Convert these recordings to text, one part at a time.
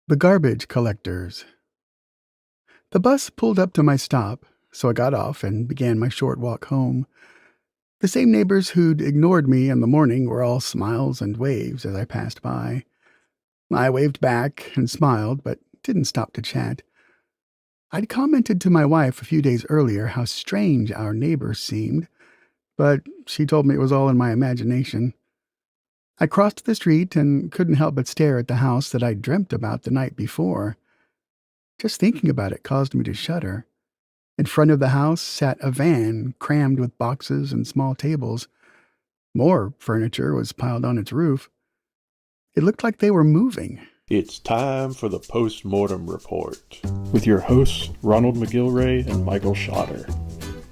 The garbage collectors. The bus pulled up to my stop, so I got off and began my short walk home. The same neighbors who'd ignored me in the morning were all smiles and waves as I passed by. I waved back and smiled, but didn't stop to chat. I'd commented to my wife a few days earlier how strange our neighbors seemed, but she told me it was all in my imagination. I crossed the street and couldn't help but stare at the house that I'd dreamt about the night before. Just thinking about it caused me to shudder. In front of the house sat a van crammed with boxes and small tables. More furniture was piled on its roof. It looked like they were moving. It's time for the Postmortem Report with your hosts Ronald McGilwray and Michael Schotter.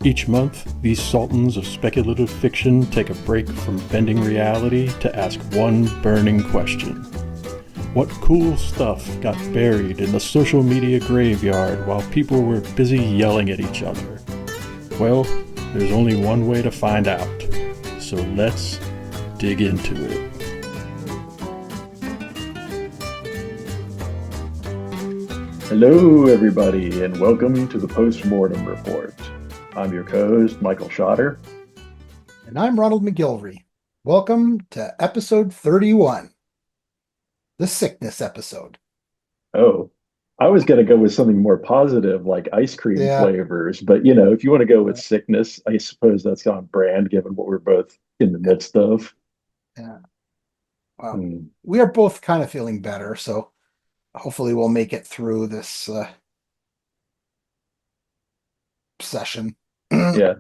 Each month, these sultans of speculative fiction take a break from bending reality to ask one burning question. What cool stuff got buried in the social media graveyard while people were busy yelling at each other? Well, there's only one way to find out, so let's dig into it. Hello, everybody, and welcome to the Postmortem Report. I'm your co-host, Michael Schotter. And I'm Ronald McGilvray. Welcome to episode 31, the sickness episode. Oh, I was going to go with something more positive, like ice cream flavors. But, if you want to go with sickness, I suppose that's on brand, given what we're both in the midst of. Yeah. Well, we are both kind of feeling better, so hopefully we'll make it through this session. Yeah,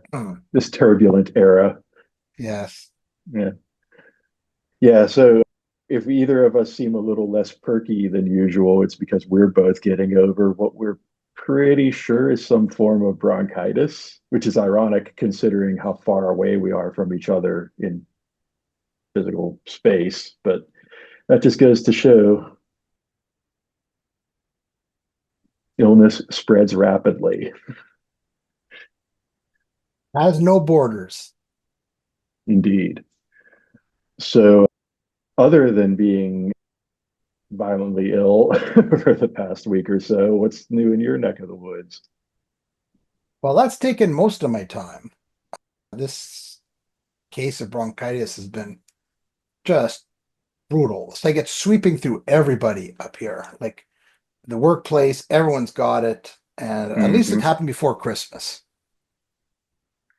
this turbulent era. Yes. Yeah, so if either of us seem a little less perky than usual, it's because we're both getting over what we're pretty sure is some form of bronchitis, which is ironic considering how far away we are from each other in physical space. But that just goes to show illness spreads rapidly. Has no borders. Indeed. So, other than being violently ill for the past week or so, what's new in your neck of the woods? Well, that's taken most of my time. This case of bronchitis has been just brutal. It's like it's sweeping through everybody up here. Like the workplace, everyone's got it. And at least it happened before Christmas.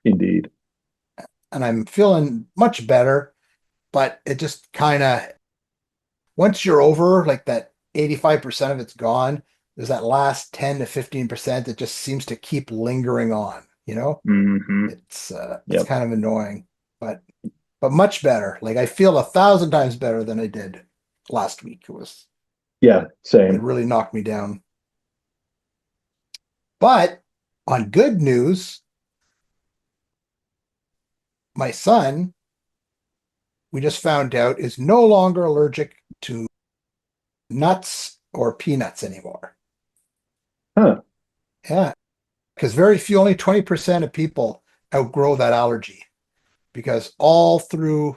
Indeed. And I'm feeling much better, but it just kind of, once you're over like that 85% of it's gone, there's that last 10 to 15% that just seems to keep lingering on, It's kind of annoying, but much better. Like I feel 1,000 times better than I did last week. Same. It really knocked me down. But on good news, my son, we just found out, is no longer allergic to nuts or peanuts anymore. Huh. Yeah, because very few, only 20% of people outgrow that allergy. Because all through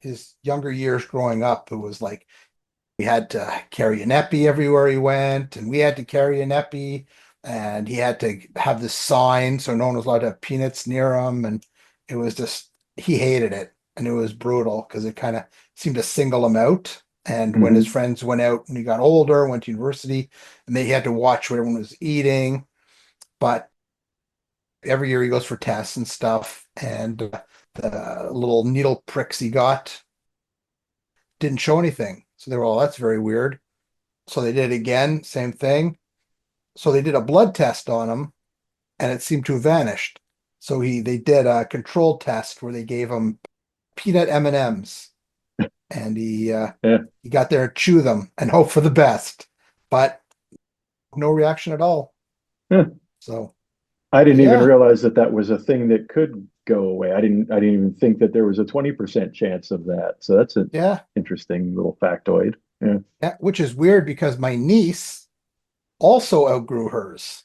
his younger years growing up, it was like we had to carry an epi everywhere he went, and we had to carry an epi, and he had to have this sign so no one was allowed to have peanuts near him, and it was just, he hated it, and it was brutal because it kind of seemed to single him out. And when his friends went out, when he got older, went to university, and they had to watch what everyone was eating. But every year he goes for tests and stuff, and the little needle pricks he got didn't show anything. So they were all, that's very weird. So they did it again, same thing. So they did a blood test on him, and it seemed to have vanished. So they did a controlled test where they gave him peanut M&Ms, and he got there and chew them and hope for the best, but no reaction at all. So I didn't even realize that was a thing that could go away. I didn't even think that there was a 20% chance of that. So that's an interesting little factoid. Yeah, which is weird because my niece also outgrew hers.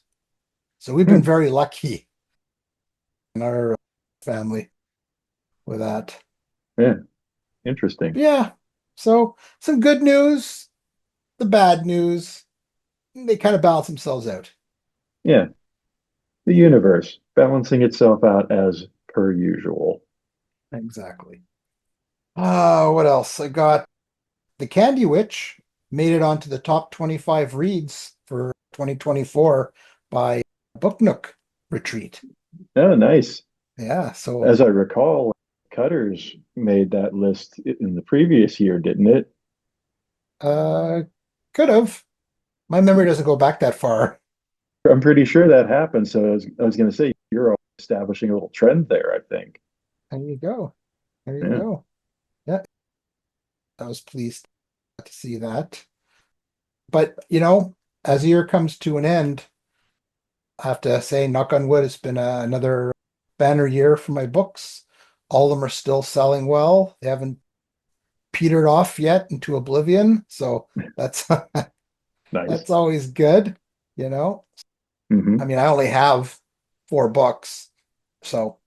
So we've been very lucky in our family with that. Yeah, interesting. Yeah. So some good news. the bad news, they kind of balance themselves out. Yeah, the universe balancing itself out as per usual. Exactly. What else? I got The Candy Witch made it onto the top 25 reads for 2024 by Book Nook Retreat. Oh, nice. Yeah, so As I recall, Cutters made that list in the previous year, didn't it? uh could have. My memory doesn't go back that far. I'm pretty sure that happened. So I was going to say you're establishing a little trend there, I think. There you go. There you Yeah. go. Yeah, I was pleased to see that. But as the year comes to an end, I have to say, knock on wood, it's been another banner year for my books. All of them are still selling well. They haven't petered off yet into oblivion, so that's Nice. that's always good. You know, I Hmm. mean, I only have 4 books, so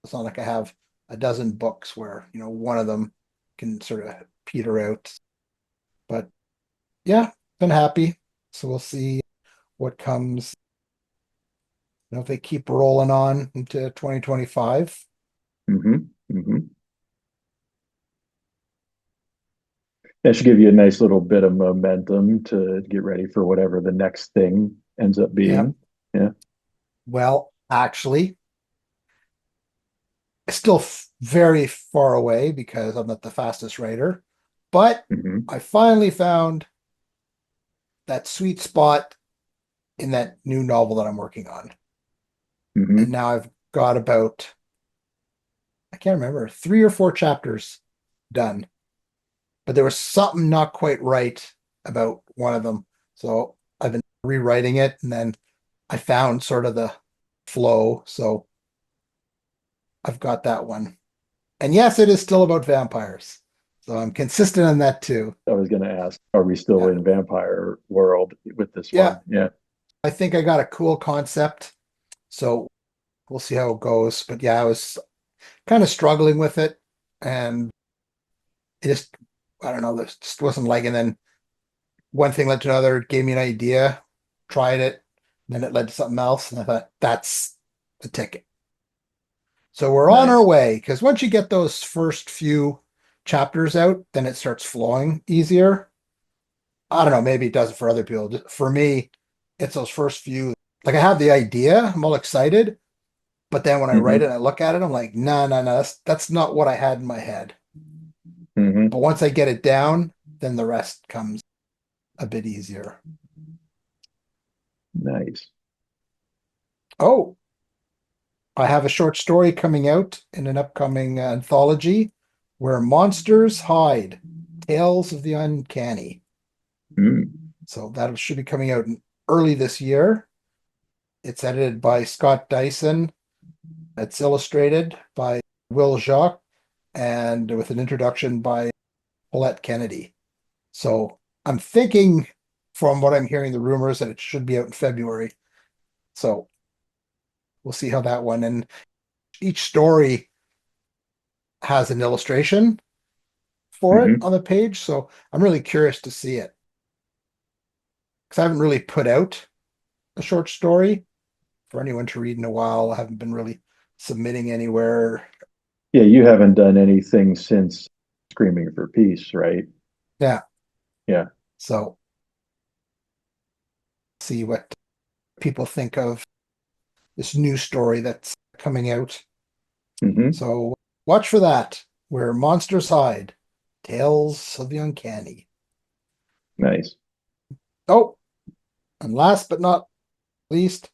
it's not like I have a dozen books where one of them can sort of peter out. But yeah, been happy. So we'll see what comes. If they keep rolling on into 2025. Hmm. Hmm. That should give you a nice little bit of momentum to get ready for whatever the next thing ends up Yeah. being. Yeah. Well, actually, still very far away because I'm not the fastest writer, but Hmm. I finally found that sweet spot in that new novel that I'm working on. And Hmm. now I've got about, I can't remember, 3 or 4 chapters done, but there was something not quite right about one of them. So I've been rewriting it and then I found sort of the flow. So I've got that one. And yes, it is still about vampires. So I'm consistent on that too. I was going to ask, are we still Yeah. in vampire world with this Yeah. one? Yeah. I think I got a cool concept. So we'll see how it goes. But yeah, I was kind of struggling with it. And it just, I don't know, this just wasn't like, and then one thing led to another, gave me an idea, tried it, then it led to something else. And I thought, that's the ticket. So we're on our Nice. way because once you get those first few chapters out, then it starts flowing easier. I don't know, maybe it does it for other people. For me, it's those first few. Like I have the idea, I'm all excited, but then when I write it Hmm. and I look at it, I'm like, no, no, no, that's not what I had in my head. Hmm. But once I get it down, then the rest comes a bit easier. Nice. Oh, I have a short story coming out in an upcoming anthology where monsters hide, tales of the uncanny. Mm. So that should be coming out early this year. It's edited by Scott Dyson. It's illustrated by Will Jacques and with an introduction by Paulette Kennedy. So I'm thinking, from what I'm hearing, the rumors that it should be out in February. So we'll see how that one. And each story has an illustration for it Hmm. on the page. So I'm really curious to see it because I haven't really put out a short story for anyone to read in a while. I haven't been really submitting anywhere. Yeah, you haven't done anything since Screaming for Peace, right? Yeah. Yeah. So see what people think of this new story that's coming out. Hmm. So watch for that, where monsters hide, tales of the uncanny. Nice. Oh, and last but not least,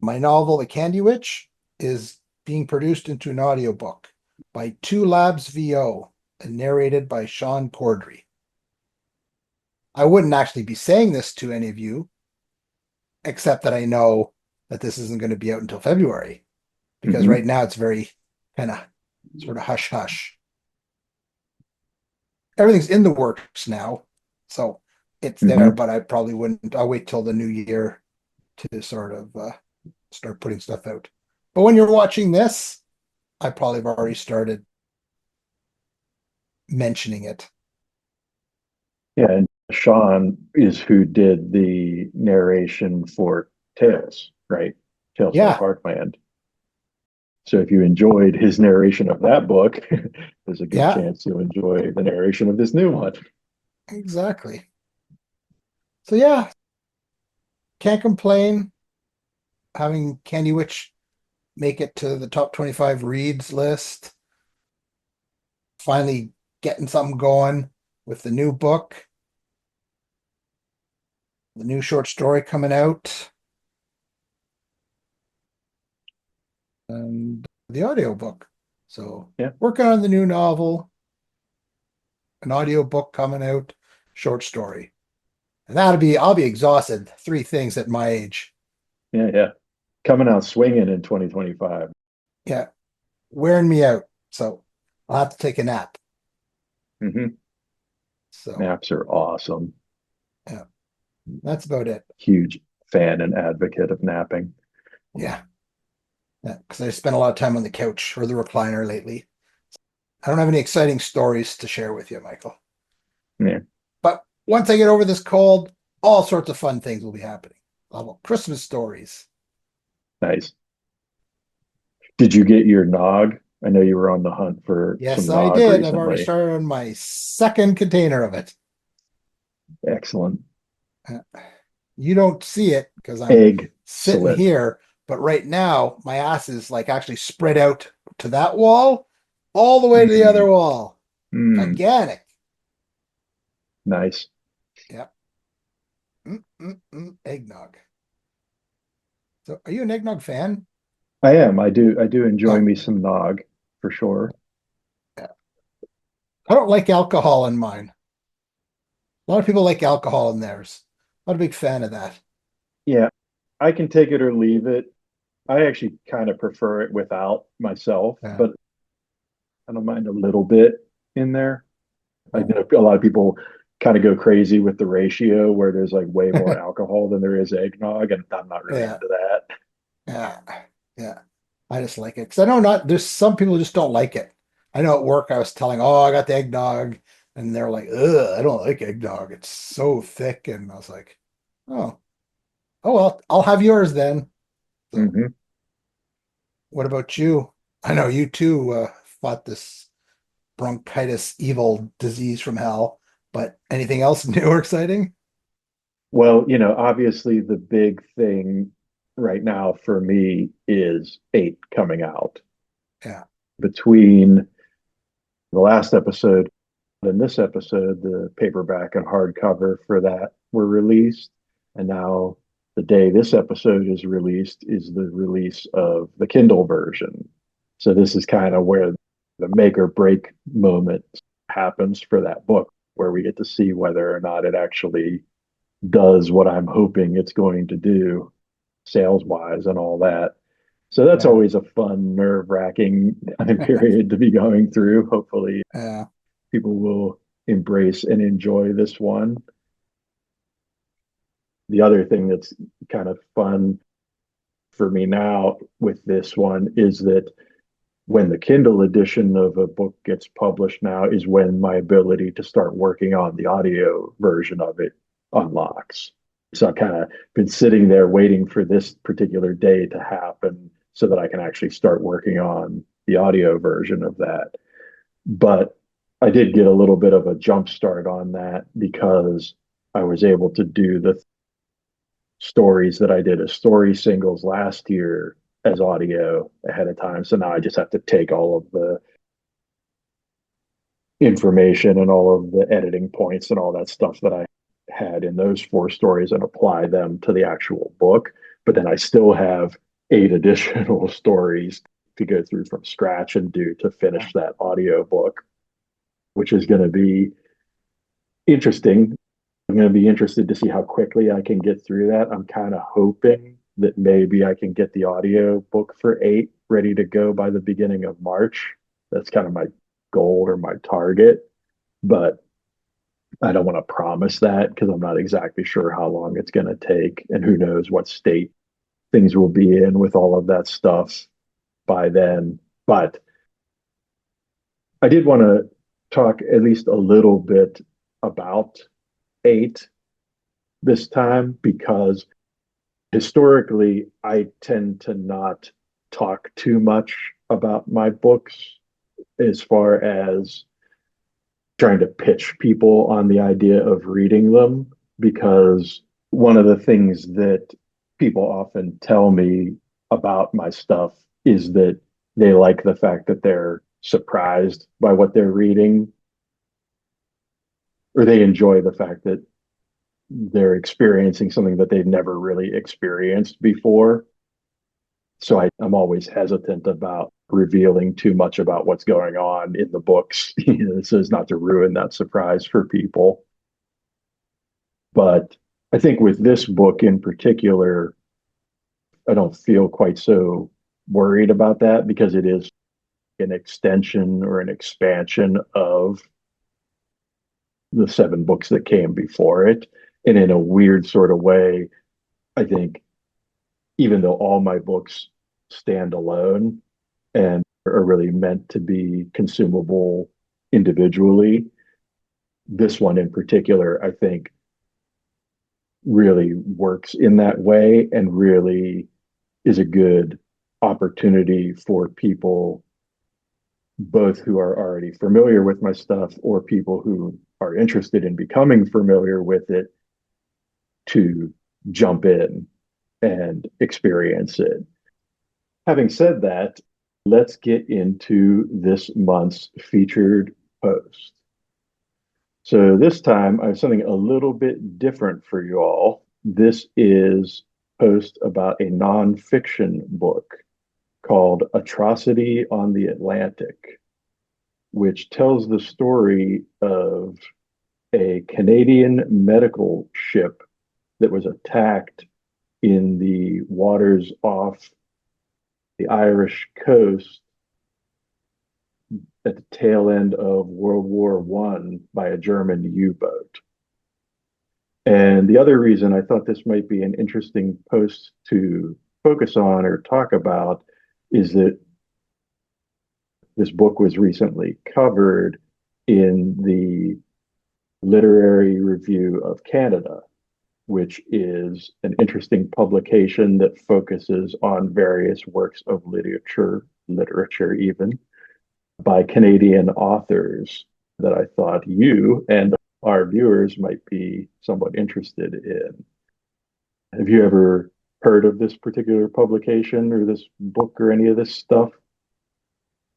my novel, The Candy Witch, is being produced into an audiobook by Two Labs VO and narrated by Sean Cordry. I wouldn't actually be saying this to any of you, except that I know that this isn't going to be out until February, because right Hmm. now it's very kind of sort of hush hush. Everything's in the works now, so it's there, Hmm. but I probably wouldn't. I'll wait till the new year to sort of start putting stuff out. But when you're watching this, I probably have already started mentioning it. Yeah, and Sean is who did the narration for Tales, right? Tales from the Yeah, Parkland. So if you enjoyed his narration of that book, there's a good yeah, chance you'll enjoy the narration of this new one. exactly. So yeah, can't complain having Candy Witch make it to the top 25 reads list. Finally getting something going with the new book, the new short story coming out, and the audio book. So Yeah, working on the new novel, an audio book coming out, short story. And I'll be exhausted. Three things at my age. yeah. Coming out swinging in 2025. Yeah, wearing me out. So I'll have to take a nap. Hmm. So Naps are awesome. yeah, that's about it. Huge fan and advocate of napping. Yeah. Yeah, because I spent a lot of time on the couch or the recliner lately. I don't have any exciting stories to share with you, Michael. Yeah, But once I get over this cold, all sorts of fun things will be happening. Christmas stories. nice. Did you get your nog? I know you were on the hunt for Yes, some I nog did. I've already recently. started on my second container of it. Excellent. Uh, You don't see it because I'm sitting Excellent. here, but right now my ass is like actually spread out to that wall, all the way to the other Mm, wall. mm, Gigantic. nice. Yep. Eggnog. So, are you an eggnog fan? I am. I do enjoy Oh, me some nog for sure. yeah. I don't like alcohol in mine. A lot of people like alcohol in theirs. Not a big fan of that. Yeah, I can take it or leave it. I actually kind of prefer it without myself, Yeah. but I don't mind a little bit in there. I Oh. know a lot of people kind of go crazy with the ratio where there's like way more alcohol than there is eggnog, and I'm not really Yeah. into that. Yeah. Yeah. I just like it because I know not there's some people who just don't like it. I know at work I was telling, oh, I got the eggnog, and they're like, ugh, I don't like eggnog. It's so thick. And I was like, oh, oh well, I'll have yours then. So Hmm. what about you? I know you too fought this bronchitis evil disease from hell, but anything else new or exciting? Well, obviously the big thing right now for me is eight coming out. Yeah. Between the last episode and this episode, the paperback and hardcover for that were released. And now the day this episode is released is the release of the Kindle version. So this is kind of where the make or break moment happens for that book, where we get to see whether or not it actually does what I'm hoping it's going to do sales wise and all that. So that's Yeah. always a fun, nerve wracking period to be going through. Hopefully, Yeah. people will embrace and enjoy this one. The other thing that's kind of fun for me now with this one is that when the Kindle edition of a book gets published now is when my ability to start working on the audio version of it unlocks. So I've kind of been sitting there waiting for this particular day to happen so that I can actually start working on the audio version of that. But I did get a little bit of a jump start on that because I was able to do the stories that I did as story singles last year as audio ahead of time. So now I just have to take all of the information and all of the editing points and all that stuff that I had in those four stories and apply them to the actual book. But then I still have eight additional stories to go through from scratch and do to finish that audio book, which is going to be interesting. I'm going to be interested to see how quickly I can get through that. I'm kind of hoping that maybe I can get the audio book for eight ready to go by the beginning of March. That's kind of my goal or my target, but I don't want to promise that because I'm not exactly sure how long it's going to take and who knows what state things will be in with all of that stuff by then. But I did want to talk at least a little bit about 8 this time because historically I tend to not talk too much about my books as far as trying to pitch people on the idea of reading them, because one of the things that people often tell me about my stuff is that they like the fact that they're surprised by what they're reading, or they enjoy the fact that they're experiencing something that they've never really experienced before. So I'm always hesitant about revealing too much about what's going on in the books, so as not to ruin that surprise for people. But I think with this book in particular, I don't feel quite so worried about that because it is an extension or an expansion of the 7 books that came before it. And in a weird sort of way, I think even though all my books stand alone and are really meant to be consumable individually, this one in particular, I think, really works in that way and really is a good opportunity for people, both who are already familiar with my stuff or people who are interested in becoming familiar with it, to jump in and experience it. Having said that, let's get into this month's featured post. So this time I have something a little bit different for you all. This is a post about a nonfiction book called Atrocity on the Atlantic, which tells the story of a Canadian medical ship that was attacked in the waters off the Irish coast at the tail end of World War I by a German U-boat. And the other reason I thought this might be an interesting post to focus on or talk about is that this book was recently covered in the Literary Review of Canada, which is an interesting publication that focuses on various works of literature even, by Canadian authors that I thought you and our viewers might be somewhat interested in. Have you ever heard of this particular publication or this book or any of this stuff?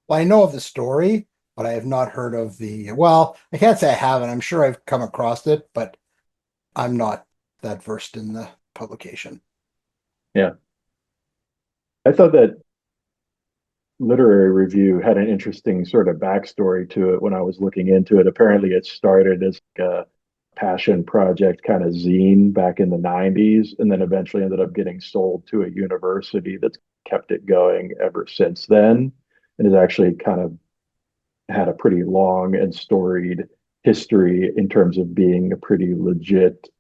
Well, I know of the story, but I have not heard of well, I can't say I haven't. I'm sure I've come across it, but I'm not that versed in the publication. Yeah. I thought that Literary Review had an interesting sort of backstory to it when I was looking into it. Apparently, it started as like a passion project kind of zine back in the 90s, and then eventually ended up getting sold to a university that's kept it going ever since then, and has actually kind of had a pretty long and storied history in terms of being a pretty legit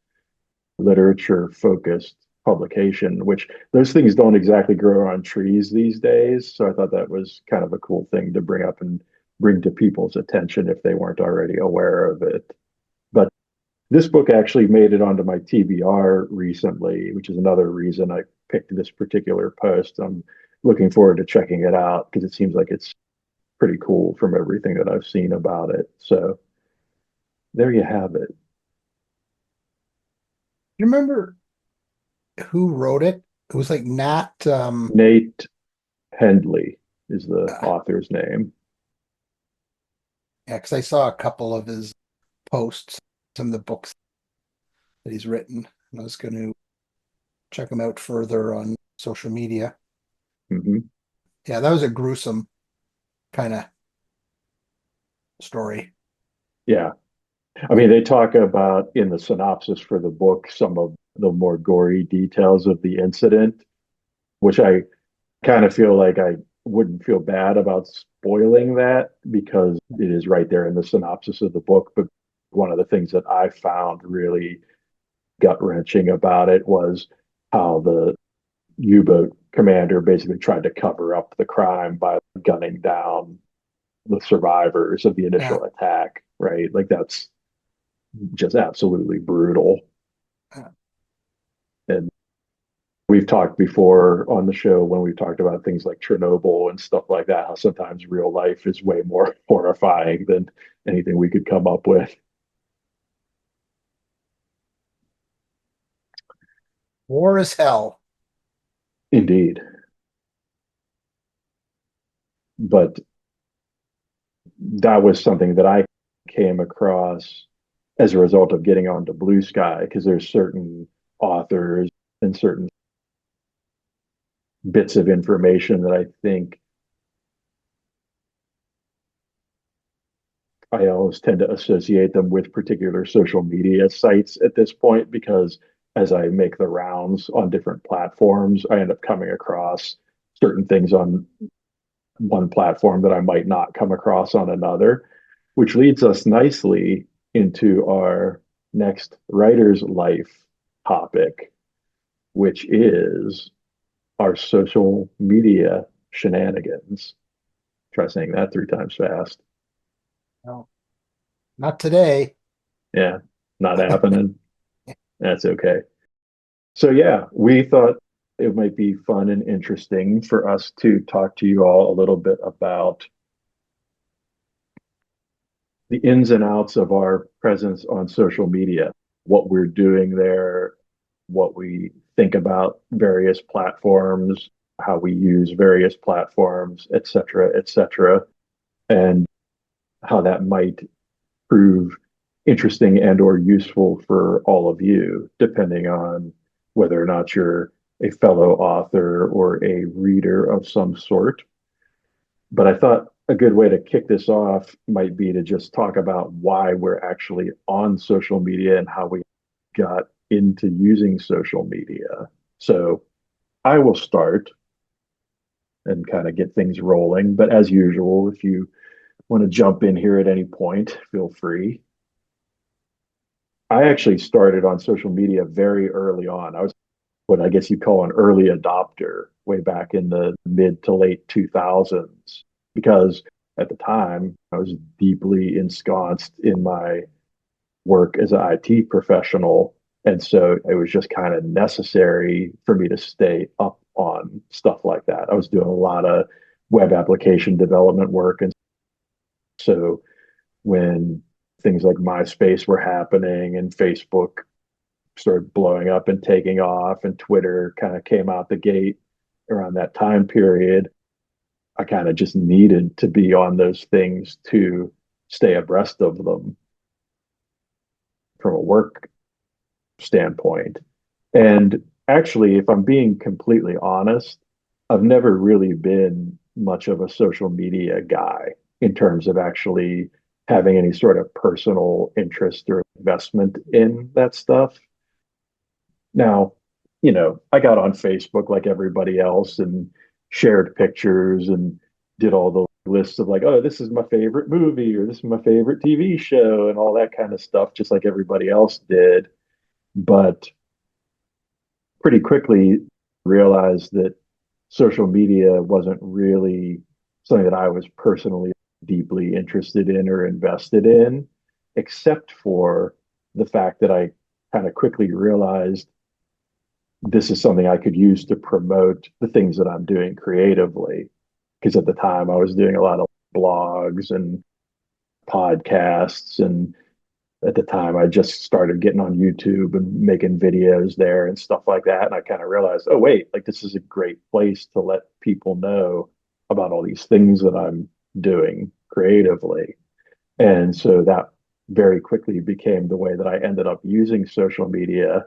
literature focused publication, which those things don't exactly grow on trees these days. So I thought that was kind of a cool thing to bring up and bring to people's attention if they weren't already aware of it. But this book actually made it onto my TBR recently, which is another reason I picked this particular post. I'm looking forward to checking it out because it seems like it's pretty cool from everything that I've seen about it. So there you have it. You remember who wrote it? It was like Nat. Nate Hendley is the author's name. Yeah, because I saw a couple of his posts, some of the books that he's written, and I was going to check him out further on social media. Mm-hmm. Yeah, that was a gruesome kind of story. Yeah. I mean, they talk about in the synopsis for the book some of the more gory details of the incident, which I kind of feel like I wouldn't feel bad about spoiling that because it is right there in the synopsis of the book. But one of the things that I found really gut wrenching about it was how the U-boat commander basically tried to cover up the crime by gunning down the survivors of the initial attack, right? Like that's just absolutely brutal. Uh, And we've talked before on the show when we've talked about things like Chernobyl and stuff like that, how sometimes real life is way more horrifying than anything we could come up with. War is hell. Indeed. But that was something that I came across as a result of getting onto Blue Sky, because there's certain authors and certain bits of information that I think I always tend to associate them with particular social media sites at this point, because as I make the rounds on different platforms, I end up coming across certain things on one platform that I might not come across on another, which leads us nicely into our next writer's life topic, which is our social media shenanigans. Try saying that 3 times fast. No, not today. Yeah, not happening. That's okay. So, yeah, we thought it might be fun and interesting for us to talk to you all a little bit about the ins and outs of our presence on social media, what we're doing there, what we think about various platforms, how we use various platforms, et cetera, and how that might prove interesting and or useful for all of you, depending on whether or not you're a fellow author or a reader of some sort. But I thought a good way to kick this off might be to just talk about why we're actually on social media and how we got into using social media. So I will start and kind of get things rolling. But as usual, if you want to jump in here at any point, feel free. I actually started on social media very early on. I was what I guess you'd call an early adopter way back in the mid to late 2000s, because at the time I was deeply ensconced in my work as an IT professional. And so it was just kind of necessary for me to stay up on stuff like that. I was doing a lot of web application development work. And so when things like MySpace were happening and Facebook started blowing up and taking off, and Twitter kind of came out the gate around that time period, I kind of just needed to be on those things to stay abreast of them from a work standpoint. And actually, if I'm being completely honest, I've never really been much of a social media guy in terms of actually having any sort of personal interest or investment in that stuff. Now, I got on Facebook like everybody else and shared pictures and did all the lists of like, oh, this is my favorite movie or this is my favorite TV show and all that kind of stuff, just like everybody else did. But pretty quickly realized that social media wasn't really something that I was personally deeply interested in or invested in, except for the fact that I kind of quickly realized this is something I could use to promote the things that I'm doing creatively. Because at the time I was doing a lot of blogs and podcasts. And at the time I just started getting on YouTube and making videos there and stuff like that. And I kind of realized, oh, wait, like this is a great place to let people know about all these things that I'm doing creatively. And so that very quickly became the way that I ended up using social media,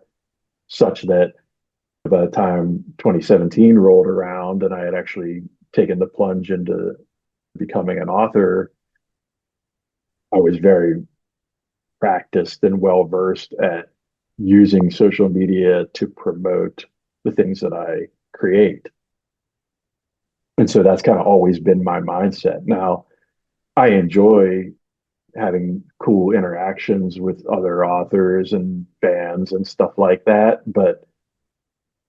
such that by the time 2017 rolled around and I had actually taken the plunge into becoming an author, I was very practiced and well versed at using social media to promote the things that I create. And so that's kind of always been my mindset. Now, I enjoy having cool interactions with other authors and fans and stuff like that. But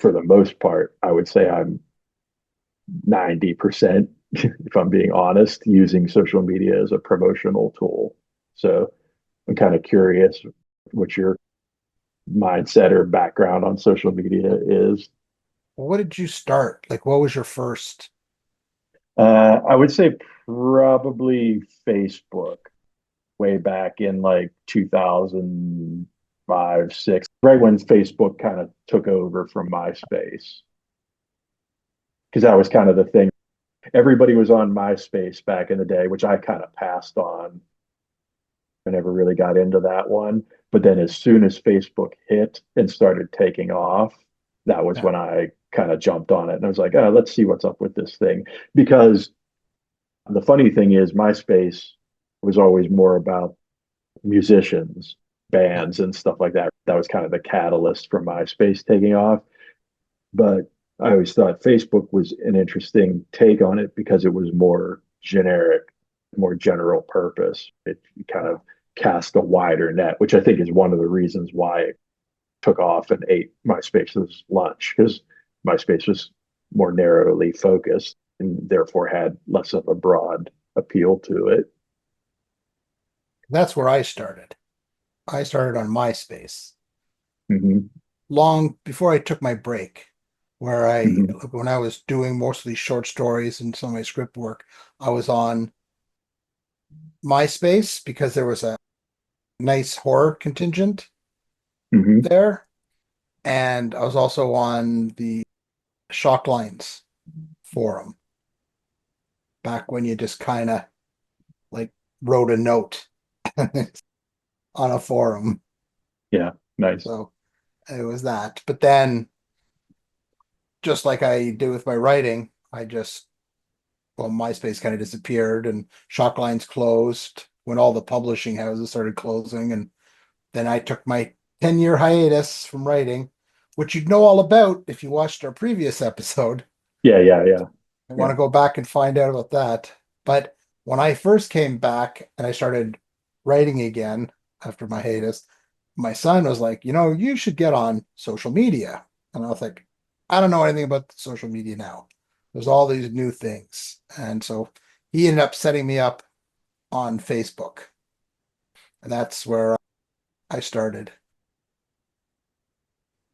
for the most part, I would say I'm 90%, if I'm being honest, using social media as a promotional tool. So I'm kind of curious what your mindset or background on social media is. What did you start? Like, what was your first? I would say probably Facebook way back in like 2005, 6, right when Facebook kind of took over from MySpace. Because that was kind of the thing. Everybody was on MySpace back in the day, which I kind of passed on. I never really got into that one. But then as soon as Facebook hit and started taking off, that was Yeah, when I kind of jumped on it. And I was like, oh, let's see what's up with this thing. Because the funny thing is, MySpace was always more about musicians, yeah, bands, and stuff like that. That was kind of the catalyst for MySpace taking off. But I always thought Facebook was an interesting take on it because it was more generic, more general purpose. It kind of cast a wider net, which I think is one of the reasons why it took off and ate MySpace's lunch, because MySpace was more narrowly focused and therefore had less of a broad appeal to it. that's where I started. I started on MySpace Hmm. long before I took my break, where Hmm. when I was doing most of these short stories and some of my script work, I was on MySpace because there was a nice horror contingent Hmm. there. And I was also on the Shock Lines forum back when you just kind of like wrote a note on a forum. Yeah, nice. So it was that. But then, just like I do with my writing, well, MySpace kind of disappeared and Shock Lines closed when all the publishing houses started closing. And then I took my 10-year hiatus from writing, which you'd know all about if you watched our previous episode. Yeah, yeah, yeah, I want yeah. to go back and find out about that. But when I first came back and I started writing again after my hiatus, my son was like, you should get on social media. And I was like, I don't know anything about social media now. There's all these new things. And so he ended up setting me up on Facebook. And that's where I started.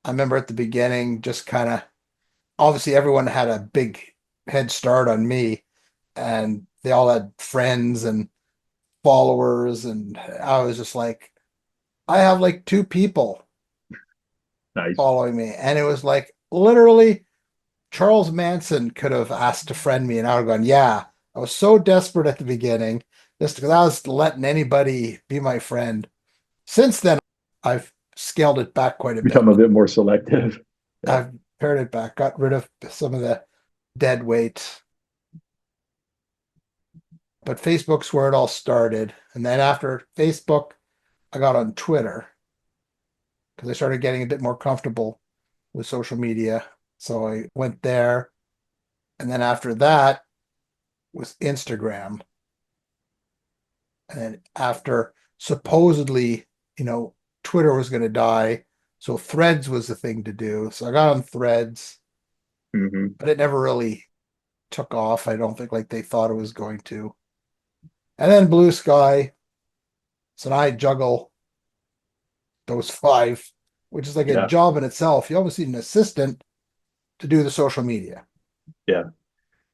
I remember at the beginning, just kind of obviously everyone had a big head start on me and they all had friends and followers. And I was just like, I have like two people Nice. following me. And it was like literally Charles Manson could have asked to friend me, and I would have gone, yeah. I was so desperate at the beginning just because I was letting anybody be my friend. Since then, I've scaled it back quite a Become bit. a bit more selective. Yeah. I've pared it back, got rid of some of the dead weight. But Facebook's where it all started. And then after Facebook, I got on Twitter because I started getting a bit more comfortable with social media. So I went there. And then after that was Instagram. And then after supposedly, you know, Twitter was going to die. So Threads was the thing to do. So I got on Threads, Hmm. but it never really took off. I don't think like they thought it was going to. And then Blue Sky. So now I juggle those five, which is like a Yeah, job in itself. You almost need an assistant to do the social media. yeah.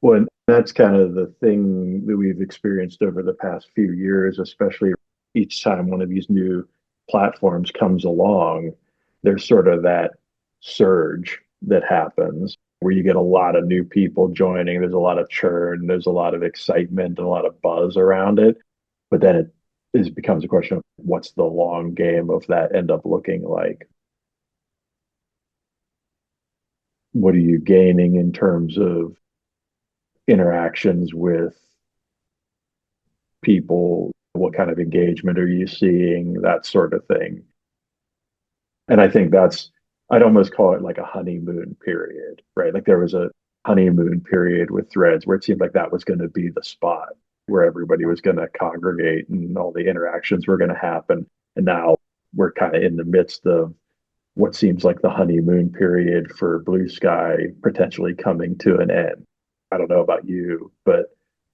Well, and that's kind of the thing that we've experienced over the past few years, especially each time one of these new platforms comes along, there's sort of that surge that happens where you get a lot of new people joining. There's a lot of churn, there's a lot of excitement and a lot of buzz around it. But then it becomes a question of what's the long game of that end up looking like? What are you gaining in terms of interactions with people? What kind of engagement are you seeing? That sort of thing. And I think I'd almost call it like a honeymoon period, right? Like there was a honeymoon period with Threads where it seemed like that was going to be the spot where everybody was going to congregate and all the interactions were going to happen. And now we're kind of in the midst of what seems like the honeymoon period for Blue Sky potentially coming to an end. I don't know about you, but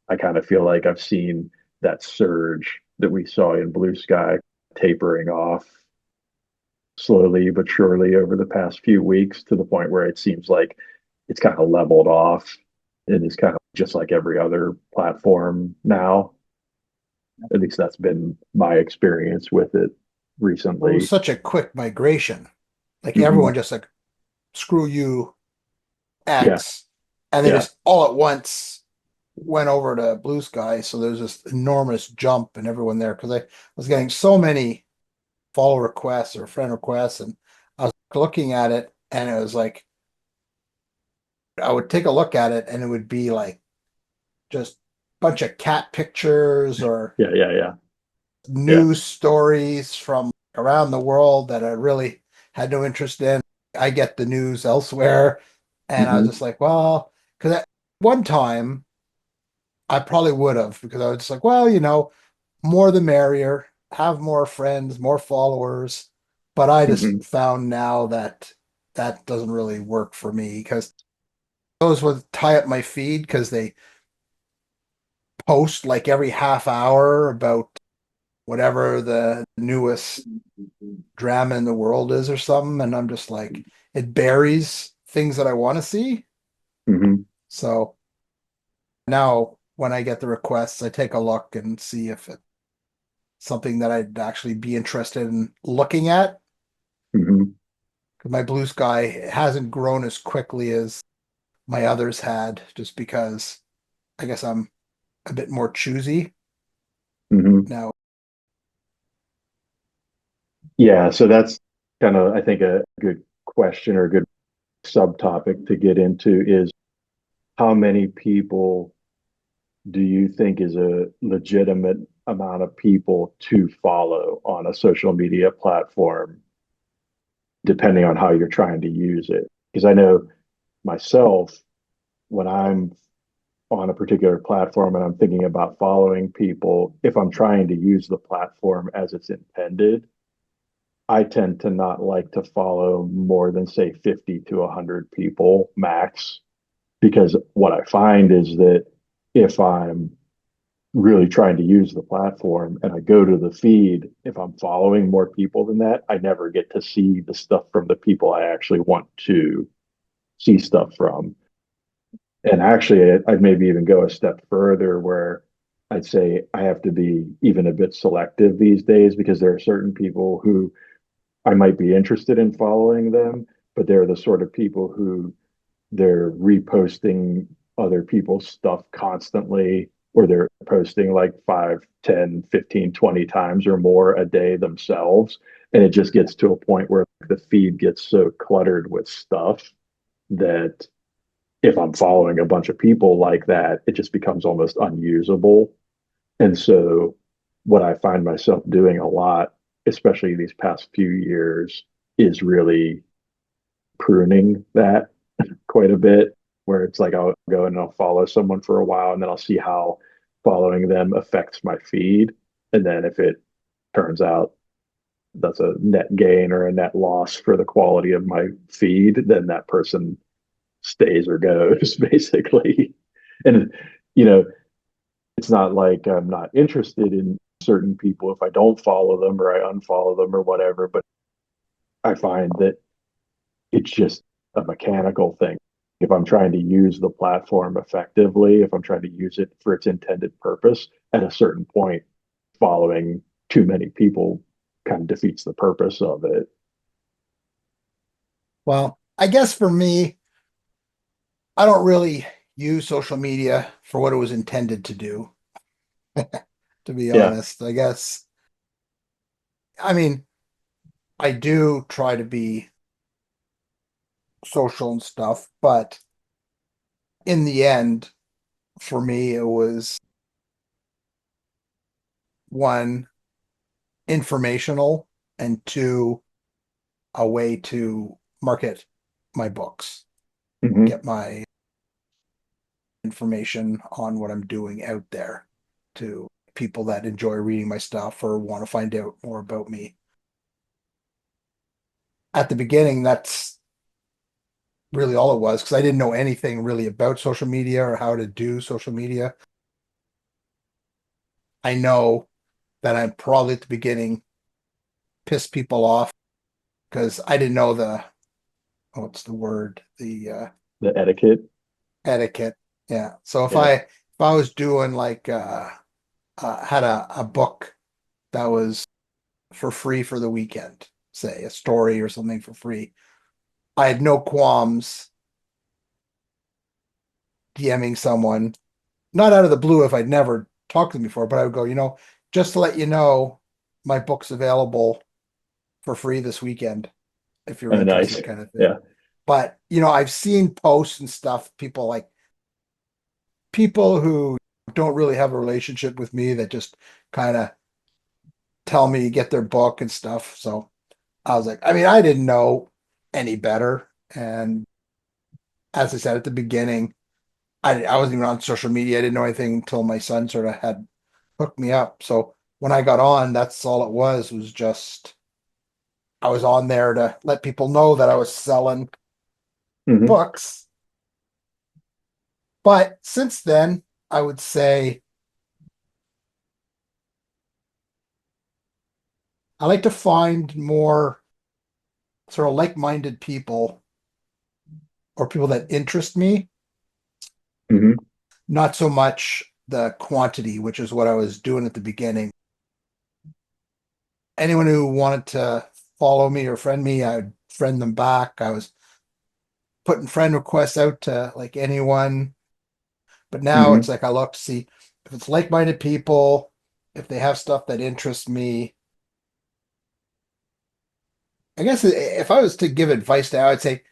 I kind of feel like I've seen that surge that we saw in Blue Sky tapering off. slowly but surely over the past few weeks to the point where it seems like it's kind of leveled off. It is kind of just like every other platform now. At least that's been my experience with it Well, it was recently. such a quick migration. Like Hmm. everyone just like, screw you, Yeah, X, and they yeah. just all at once went over to Blue Sky. So there's this enormous jump in everyone there because I was getting so many follow requests or friend requests, and I was looking at it, and it was like I would take a look at it, and it would be like just a bunch of cat pictures or Yeah, yeah, yeah, yeah. news stories from around the world that I really had no interest in. I get the news elsewhere, and I was Hmm. just like, well, because at one time I probably would have, because I was just like, well, more the merrier, have more friends, more followers. But I just Hmm. found now that that doesn't really work for me because those would tie up my feed because they post like every half hour about whatever the newest drama in the world is or something. And I'm just like, it buries things that I want to see. Hmm. So now when I get the requests, I take a look and see if it's something that I'd actually be interested in looking at. Hmm. Because my blue sky hasn't grown as quickly as my others had, just because I guess I'm a bit more choosy Hmm. now. Yeah, so that's kind of, I think, a good question or a good subtopic to get into is how many people do you think is a legitimate amount of people to follow on a social media platform, depending on how you're trying to use it? Because I know myself, when I'm on a particular platform and I'm thinking about following people, if I'm trying to use the platform as it's intended, I tend to not like to follow more than, say, 50 to 100 people max, because what I find is that if I'm really trying to use the platform and I go to the feed, if I'm following more people than that, I never get to see the stuff from the people I actually want to see stuff from. And actually, I'd maybe even go a step further where I'd say I have to be even a bit selective these days, because there are certain people who I might be interested in following them, but they're the sort of people who they're reposting other people's stuff constantly, or they're posting like 5, 10, 15, 20 times or more a day themselves. And it just gets to a point where the feed gets so cluttered with stuff that if I'm following a bunch of people like that, it just becomes almost unusable. And so, what I find myself doing a lot, especially these past few years, is really pruning that quite a bit, where it's like I'll go and I'll follow someone for a while and then I'll see how following them affects my feed. And then if it turns out that's a net gain or a net loss for the quality of my feed, then that person stays or goes, basically. And, you know, it's not like I'm not interested in certain people if I don't follow them or I unfollow them or whatever, but I find that it's just a mechanical thing. If I'm trying to use the platform effectively, if I'm trying to use it for its intended purpose, at a certain point, following too many people kind of defeats the purpose of it. Well, I guess for me, I don't really use social media for what it was intended to do, to be Yeah. honest. I guess, I mean, I do try to be social and stuff, but in the end, for me, it was one, informational, and two, a way to market my books, Hmm. get my information on what I'm doing out there to people that enjoy reading my stuff or want to find out more about me. At the beginning, that's really all it was because I didn't know anything really about social media or how to do social media. I know that I'm probably at the beginning pissed people off because I didn't know what's the word? The etiquette. Etiquette. Yeah. So Yeah. if I was doing like had a book that was for free for the weekend, say a story or something for free, I had no qualms DMing someone, not out of the blue if I'd never talked to them before, but I would go, just to let you know, my book's available for free this weekend if you're Oh, nice. interested, kind of thing. Yeah. But I've seen posts and stuff, people who don't really have a relationship with me that just kind of tell me to get their book and stuff. So I was like, I mean, I didn't know any better. And as I said at the beginning, I wasn't even on social media. I didn't know anything until my son sort of had hooked me up. So when I got on, that's all it was just I was on there to let people know that I was selling Hmm. books. But since then, I would say I like to find more sort of like-minded people or people that interest me, Hmm. not so much the quantity, which is what I was doing at the beginning. Anyone who wanted to follow me or friend me, I'd friend them back. I was putting friend requests out to like anyone. But now Hmm. it's like I look to see if it's like-minded people, if they have stuff that interests me. I guess if I was to give advice now, I'd say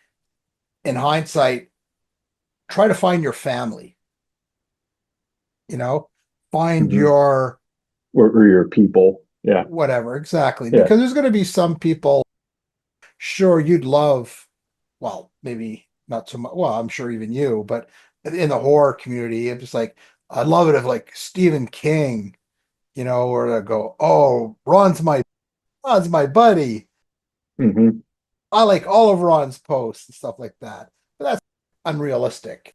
in hindsight, try to find your family, you know, find Hmm. your Or your people. Yeah. whatever, exactly. Yeah. Because there's going to be some people, sure, you'd love, well, maybe not so much, well, I'm sure even you, but in the horror community, it's just like, I'd love it if like Stephen King, or to go, oh, Ron's my buddy. Hmm. I like all of Ron's posts and stuff like that. But that's unrealistic.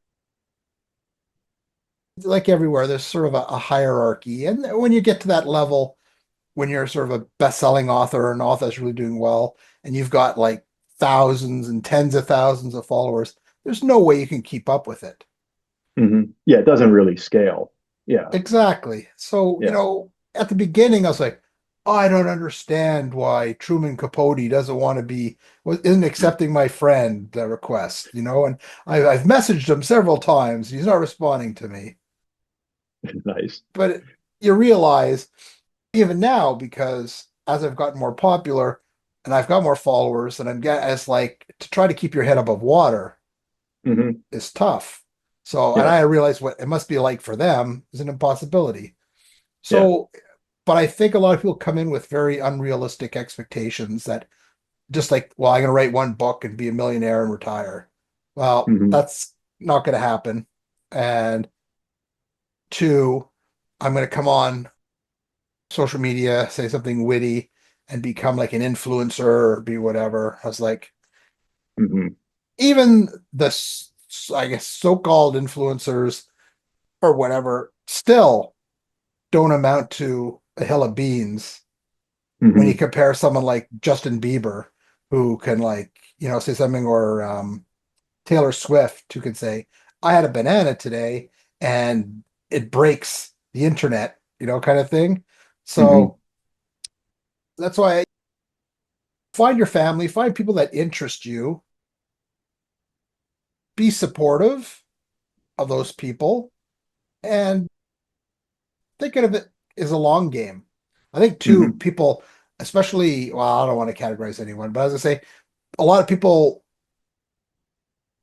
Like everywhere, there's sort of a hierarchy. And when you get to that level, when you're sort of a best-selling author, an author that's really doing well, and you've got like thousands and tens of thousands of followers, there's no way you can keep up with it. Hmm. Yeah. It doesn't really scale. Yeah. Exactly. So, Yeah. at the beginning, I was like, oh, I don't understand why Truman Capote doesn't want to isn't accepting my friend request, and I've messaged him several times. He's not responding to me. Nice. But you realize even now, because as I've gotten more popular and I've got more followers, and it's like to try to keep your head above water Hmm. is tough. So, and Yeah. I realize what it must be like for them is an impossibility. Yeah. So, but I think a lot of people come in with very unrealistic expectations that just like, well, I'm going to write one book and be a millionaire and retire. Well, Hmm. that's not going to happen. And two, I'm going to come on social media, say something witty, and become like an influencer or be whatever. I was like, Hmm. even I guess, so-called influencers or whatever still don't amount to a hill of beans when you Hmm. compare someone like Justin Bieber, who can like, say something, or Taylor Swift, who can say, I had a banana today and it breaks the internet, kind of thing. Hmm. So that's why find your family, find people that interest you, be supportive of those people, and think of it as a long game. I think too, Hmm. people, especially, well, I don't want to categorize anyone, but as I say, a lot of people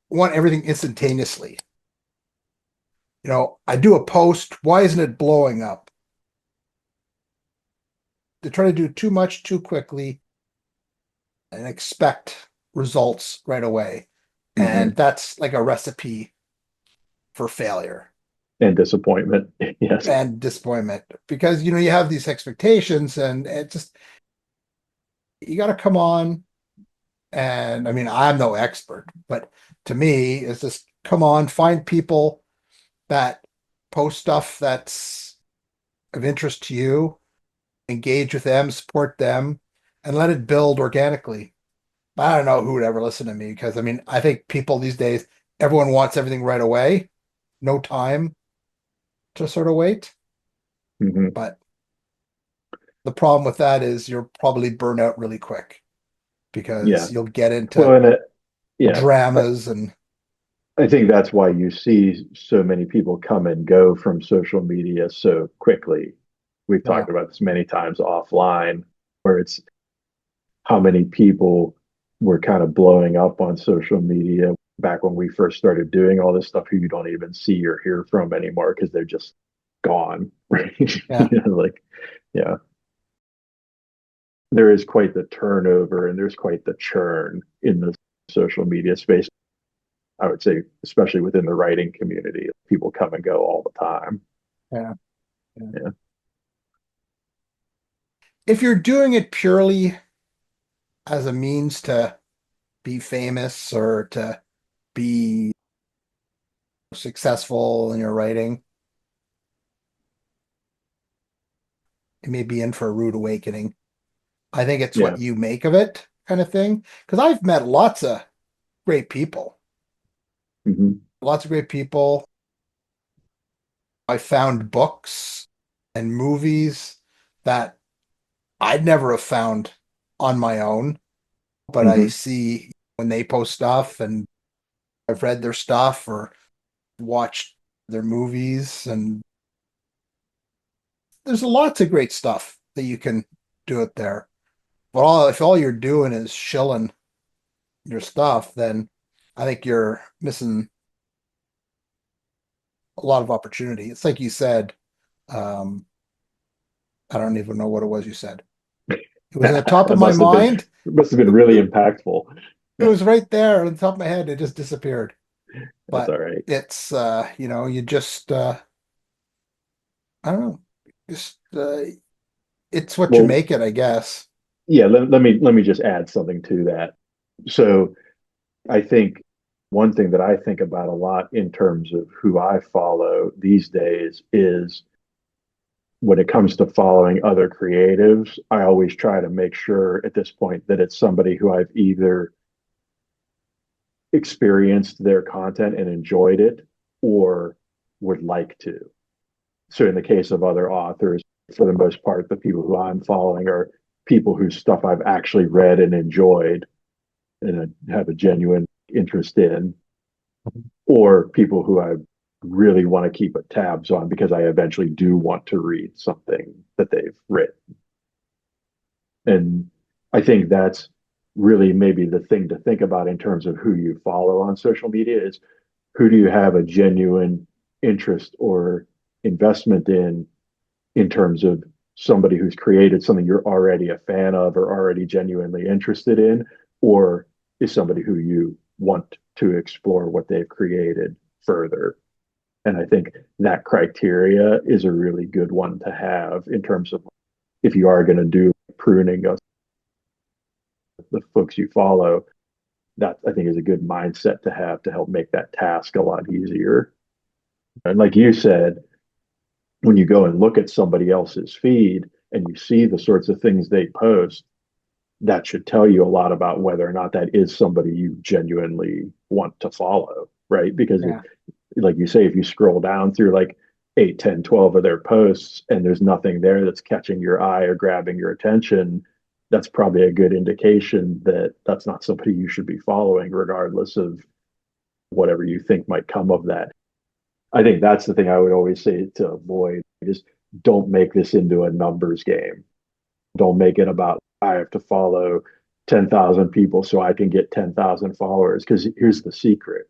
want everything instantaneously. I do a post, why isn't it blowing up? They try to do too much too quickly and expect results right away. Hmm. And that's like a recipe for failure And disappointment. Yes. and disappointment because you have these expectations, and it just you got to come on. And I mean, I'm no expert, but to me it's just come on, find people that post stuff that's of interest to you, engage with them, support them, and let it build organically. I don't know who would ever listen to me because I mean, I think people these days, everyone wants everything right away, no time to sort of wait. Hmm. But the problem with that is you'll probably burn out really quick Yeah. because you'll get Well, into and yeah, dramas and I think that's why you see so many people come and go from social media so quickly. We've yeah, talked about this many times offline, where it's how many people were kind of blowing up on social media back when we first started doing all this stuff who you don't even see or hear from anymore because they're just gone. Right? yeah. Like, yeah, there is quite the turnover and there's quite the churn in the social media space. I would say, especially within the writing community, people come and go all the time. Yeah. Yeah. Yeah. If you're doing it purely as a means to be famous or to be successful in your writing, it may be in for a rude awakening. I think it's Yeah. what you make of it kind of thing. Because I've met great people, Hmm. lots of great people. I found books and movies that I'd never have found on my own, but I Hmm. see when they post stuff and I've read their stuff or watched their movies, and there's lots of great stuff that you can do it there. But if all you're doing is shilling your stuff, then I think you're missing a lot of opportunity. It's like you said, um, I don't even know what it was you said. It was on the top of That my mind. must have been It, really it, impactful. it was right there on the top of my head. It just disappeared. That's But all right. it's you just I don't know, just it's what you Well, make it, I guess. yeah, let me just add something to that. So I think one thing that I think about a lot in terms of who I follow these days is when it comes to following other creatives, I always try to make sure at this point that it's somebody who I've either experienced their content and enjoyed it or would like to. So in the case of other authors, for the most part, the people who I'm following are people whose stuff I've actually read and enjoyed and have a genuine interest in, or people who I really want to keep a tabs on because I eventually do want to read something that they've written. And I think that's really maybe the thing to think about in terms of who you follow on social media is who do you have a genuine interest or investment in terms of somebody who's created something you're already a fan of or already genuinely interested in, or is somebody who you want to explore what they've created further. And I think that criteria is a really good one to have in terms of if you are going to do pruning of the folks you follow, that I think is a good mindset to have to help make that task a lot easier. And like you said, when you go and look at somebody else's feed and you see the sorts of things they post, that should tell you a lot about whether or not that is somebody you genuinely want to follow, right? Because Yeah. like you say, if you scroll down through like 8, 10, 12 of their posts and there's nothing there that's catching your eye or grabbing your attention, that's probably a good indication that that's not somebody you should be following, regardless of whatever you think might come of that. I think that's the thing I would always say to avoid is don't make this into a numbers game. Don't make it about I have to follow 10,000 people so I can get 10,000 followers. Because here's the secret: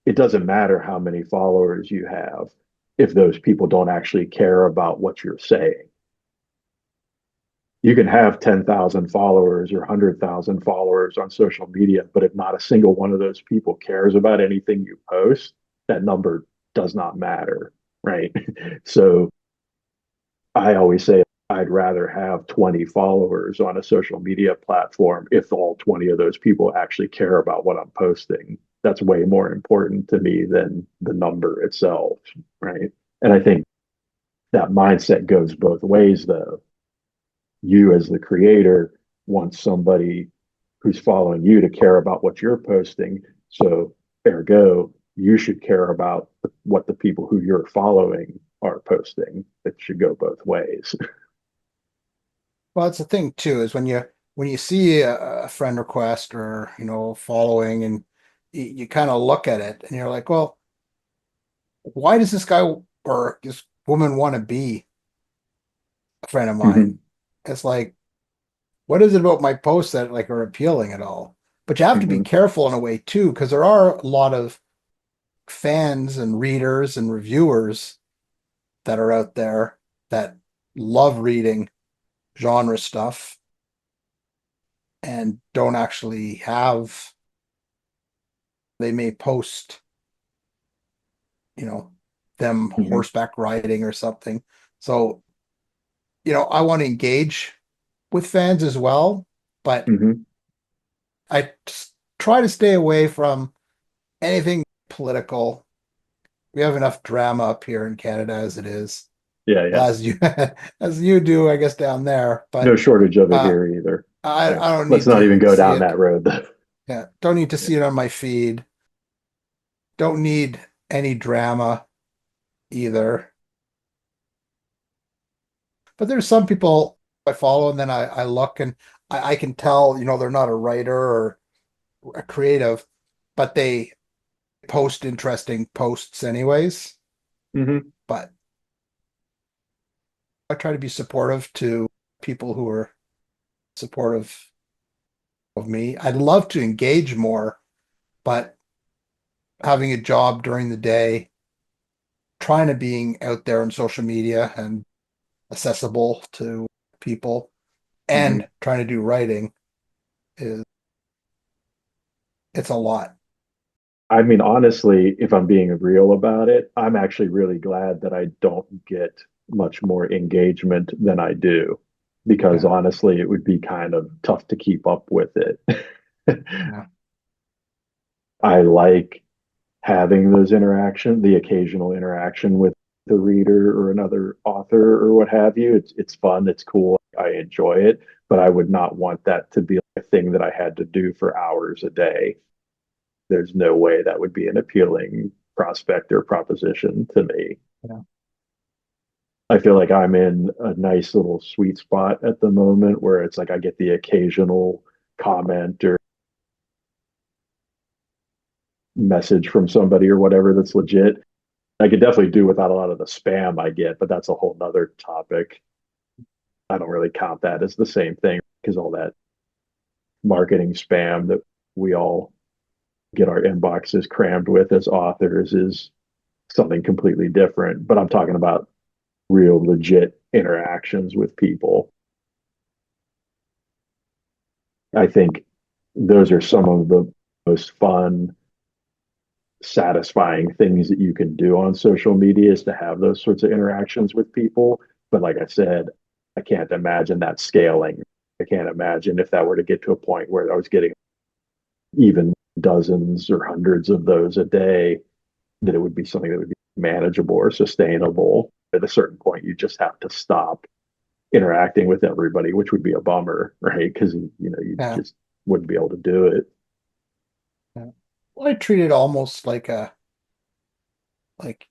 it doesn't matter how many followers you have if those people don't actually care about what you're saying. You can have 10,000 followers or 100,000 followers on social media, but if not a single one of those people cares about anything you post, that number does not matter, right? So I always say I'd rather have 20 followers on a social media platform if all 20 of those people actually care about what I'm posting. That's way more important to me than the number itself, right? And I think that mindset goes both ways, though. You, as the creator, want somebody who's following you to care about what you're posting. So ergo, you should care about what the people who you're following are posting. It should go both ways. Well, that's the thing too, is when you see a friend request or following, and you kind of look at it and you're like, well, why does this guy or this woman want to be a friend of mine? Hmm. It's like, what is it about my posts that like are appealing at all? But you have to be Hmm. careful in a way too, because there are a lot of fans and readers and reviewers that are out there that love reading genre stuff and don't actually have, they may post, you know, them Hmm. horseback riding or something. So, I want to engage with fans as well, but Hmm. try to stay away from anything political. We have enough drama up here in Canada as it is. Yeah, Well, yeah. as you do, I guess, down there. No But shortage of it uh, here either. Yeah. I don't Let's need not even to go see down it. that road though. Yeah, don't need to Yeah. see it on my feed. Don't need any drama either. But there's some people I follow, and then I look and I can tell, they're not a writer or a creative, but they post interesting posts anyways. Hmm. But I try to be supportive to people who are supportive of me. I'd love to engage more, but having a job during the day, trying to being out there on social media and accessible to people, Hmm. and trying to do writing is it's a lot. I mean, honestly, if I'm being real about it, I'm actually really glad that I don't get much more engagement than I do, because Yeah, honestly, it would be kind of tough to keep up with it. yeah, I like having those interaction, the occasional interaction with the reader or another author or what have you. It's fun, it's cool, I enjoy it, but I would not want that to be a thing that I had to do for hours a day. There's no way that would be an appealing prospect or proposition to me. yeah. I feel like I'm in a nice little sweet spot at the moment where it's like I get the occasional comment or message from somebody or whatever that's legit. I could definitely do without a lot of the spam I get, but that's a whole nother topic. I don't really count that as the same thing because all that marketing spam that we all get our inboxes crammed with as authors is something completely different. But I'm talking about real legit interactions with people. I think those are some of the most fun, satisfying things that you can do on social media is to have those sorts of interactions with people. But like I said, I can't imagine that scaling. I can't imagine if that were to get to a point where I was getting even dozens or hundreds of those a day, that it would be something that would be manageable or sustainable. At a certain point, you just have to stop interacting with everybody, which would be a bummer, right? Because you Yeah. just wouldn't be able to do it. Yeah. Well, I treat it almost like like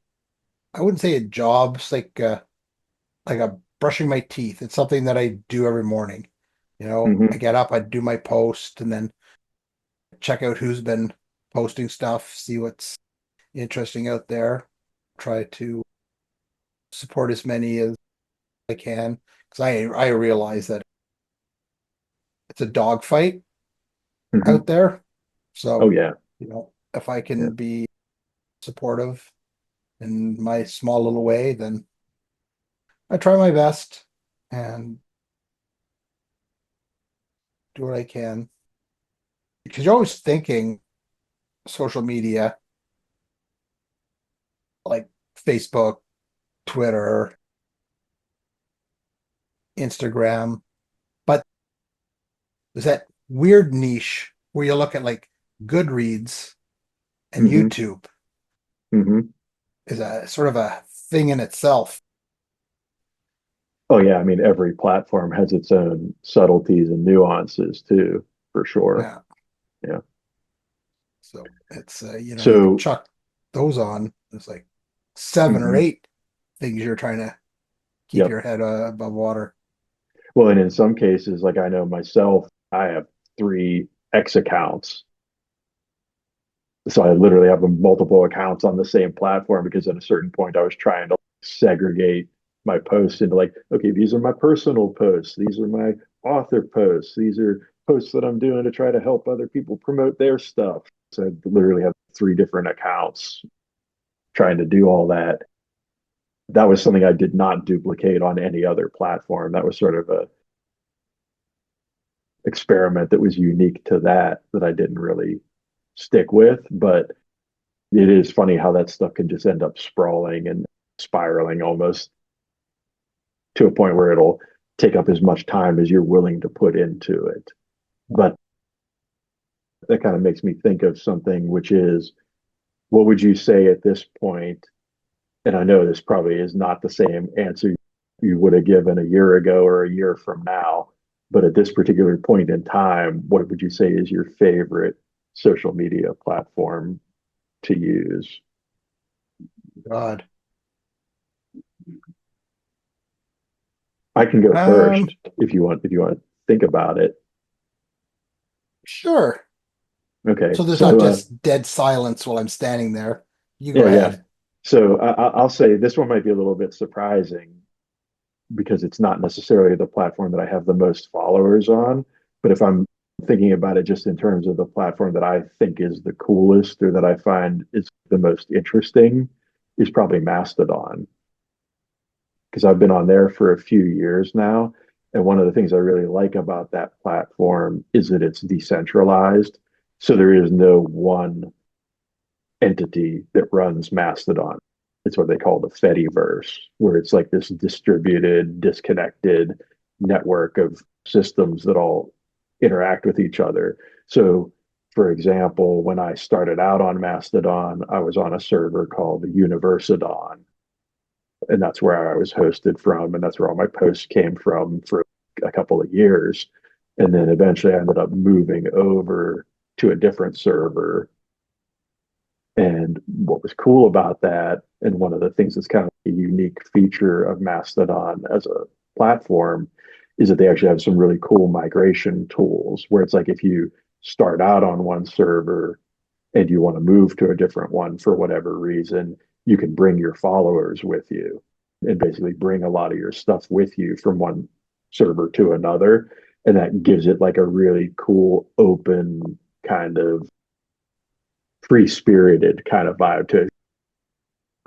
I wouldn't say a job. It's like a brushing my teeth. It's something that I do every morning. I Hmm. get up, I do my post, and then check out who's been posting stuff, see what's interesting out there. Try to support as many as I can because I realize that it's a dogfight Hmm. out there. Oh So, yeah, if I yeah. can be supportive in my small little way, then I try my best and do what I can. Because you're always thinking social media like Facebook, Twitter, Instagram, but there's that weird niche where you look at like Goodreads and Hmm. YouTube Hmm. is a sort of a thing in itself. Oh yeah, I mean every platform has its own subtleties and nuances too. for sure. Yeah. Yeah. So it's you can So, chuck those on. It's like 7 or mhm, 8 things you're trying to keep yep. your head above water. Well, and in some cases, like I know myself, I have 3 X accounts. So I literally have multiple accounts on the same platform because at a certain point I was trying to segregate my posts into like, okay, these are my personal posts, these are my author posts, these are posts that I'm doing to try to help other people promote their stuff. So I literally have 3 different accounts trying to do all that. That was something I did not duplicate on any other platform. That was sort of a experiment that was unique to that I didn't really stick with. But it is funny how that stuff can just end up sprawling and spiraling almost to a point where it'll take up as much time as you're willing to put into it. But that kind of makes me think of something, which is what would you say at this point? And I know this probably is not the same answer you would have given a year ago or a year from now, but at this particular point in time, what would you say is your favorite social media platform to use? God. I can go Um, first if you want to think about it. sure. Okay. So there's not So just dead silence while I'm standing there. You go yeah, yeah. ahead. So I'll say this one might be a little bit surprising because it's not necessarily the platform that I have the most followers on. But if I'm thinking about it just in terms of the platform that I think is the coolest or that I find is the most interesting, is probably Mastodon. Because I've been on there for a few years now. And one of the things I really like about that platform is that it's decentralized. So there is no one entity that runs Mastodon. It's what they call the Fediverse, where it's like this distributed, disconnected network of systems that all interact with each other. So, for example, when I started out on Mastodon, I was on a server called Universidon, and that's where I was hosted from, and that's where all my posts came from for a couple of years. And then eventually I ended up moving over to a different server. And what was cool about that, and one of the things that's kind of a unique feature of Mastodon as a platform, is that they actually have some really cool migration tools where it's like if you start out on one server and you want to move to a different one for whatever reason, you can bring your followers with you and basically bring a lot of your stuff with you from one server to another. And that gives it like a really cool, open, kind of free spirited kind of vibe to it.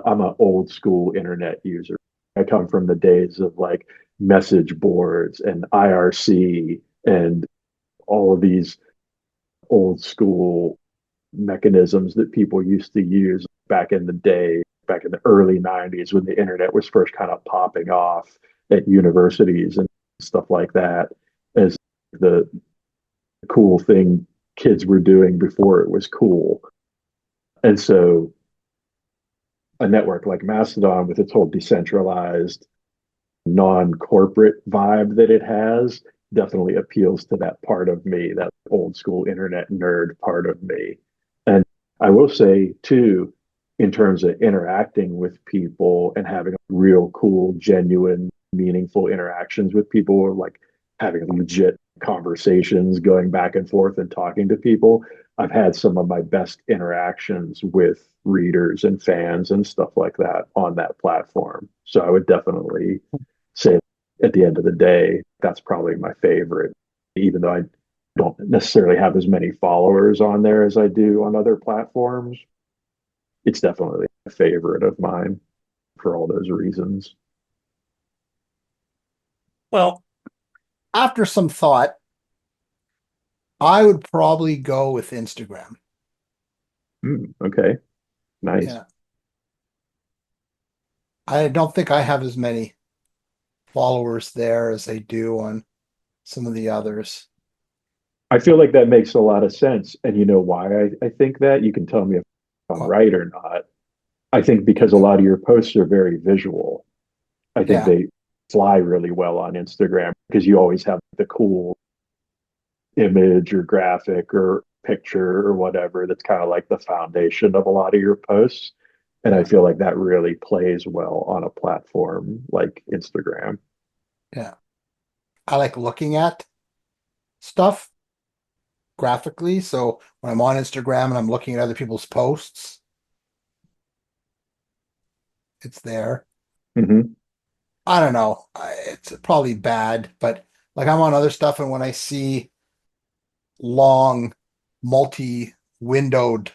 I'm an old school internet user. I come from the days of like message boards and IRC and all of these old school mechanisms that people used to use back in the day, back in the early 90s when the internet was first kind of popping off at universities and stuff like that as the cool thing kids were doing before it was cool. And so a network like Mastodon with its whole decentralized, non-corporate vibe that it has definitely appeals to that part of me, that old school internet nerd part of me. And I will say too, in terms of interacting with people and having real cool, genuine, meaningful interactions with people, or like having legit conversations, going back and forth and talking to people, I've had some of my best interactions with readers and fans and stuff like that on that platform. So I would definitely say at the end of the day, that's probably my favorite, even though I don't necessarily have as many followers on there as I do on other platforms. It's definitely a favorite of mine for all those reasons. Well, after some thought, I would probably go with Instagram. Okay, nice. Yeah. I don't think I have as many followers there as I do on some of the others. I feel like that makes a lot of sense. And you know why I think that? You can tell me if I'm Well, right or not. I think because a lot of your posts are very visual. I think yeah. they fly really well on Instagram because you always have the cool image or graphic or picture or whatever that's kind of like the foundation of a lot of your posts. And I Yeah. feel like that really plays well on a platform like Instagram. Yeah. I like looking at stuff graphically. So when I'm on Instagram and I'm looking at other people's posts, it's there. Mm-hmm. I don't know. It's probably bad, but like I'm on other stuff, and when I see long, multi-windowed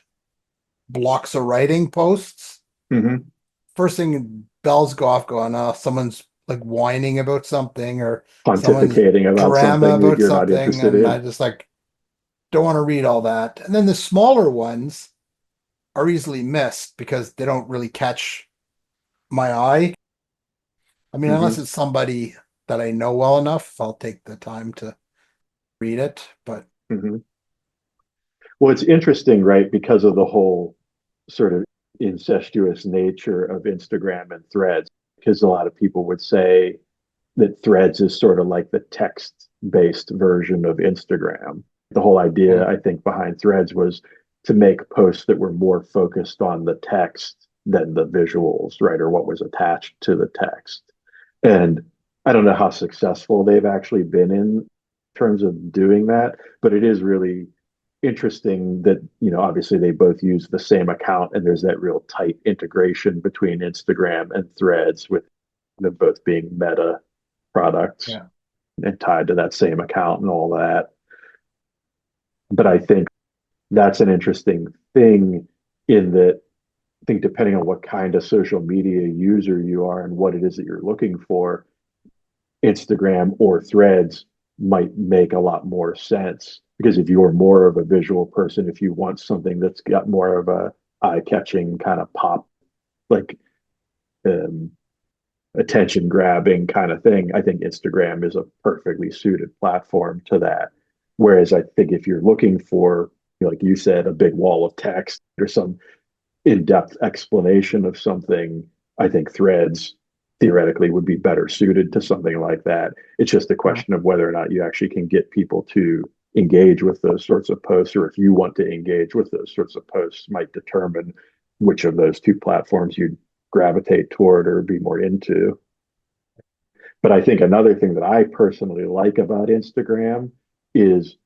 blocks of writing posts, Mm-hmm. first thing bells go off going, oh, someone's like whining about something or someone's Pontificating about drama something that about you're not something, interested and I in. just like don't want to read all that. And then the smaller ones are easily missed because they don't really catch my eye. I mean, unless Mm-hmm. it's somebody that I know well enough, I'll take the time to read it. But Mm-hmm. Well, it's interesting, right? Because of the whole sort of incestuous nature of Instagram and Threads, because a lot of people would say that Threads is sort of like the text-based version of Instagram. The whole idea, mm, I think, behind Threads was to make posts that were more focused on the text than the visuals, right? Or what was attached to the text. And I don't know how successful they've actually been in terms of doing that, but it is really interesting that, obviously they both use the same account and there's that real tight integration between Instagram and Threads with them both being Meta products yeah, and tied to that same account and all that. But I think that's an interesting thing in that I think depending on what kind of social media user you are and what it is that you're looking for, Instagram or Threads might make a lot more sense because if you're more of a visual person, if you want something that's got more of a eye-catching kind of pop, like um, attention grabbing kind of thing, I think Instagram is a perfectly suited platform to that. Whereas I think if you're looking for, like you said, a big wall of text or some in-depth explanation of something, I think Threads theoretically would be better suited to something like that. It's just a mm, question of whether or not you actually can get people to engage with those sorts of posts, or if you want to engage with those sorts of posts might determine which of those two platforms you'd gravitate toward or be more into. But I think another thing that I personally like about Instagram is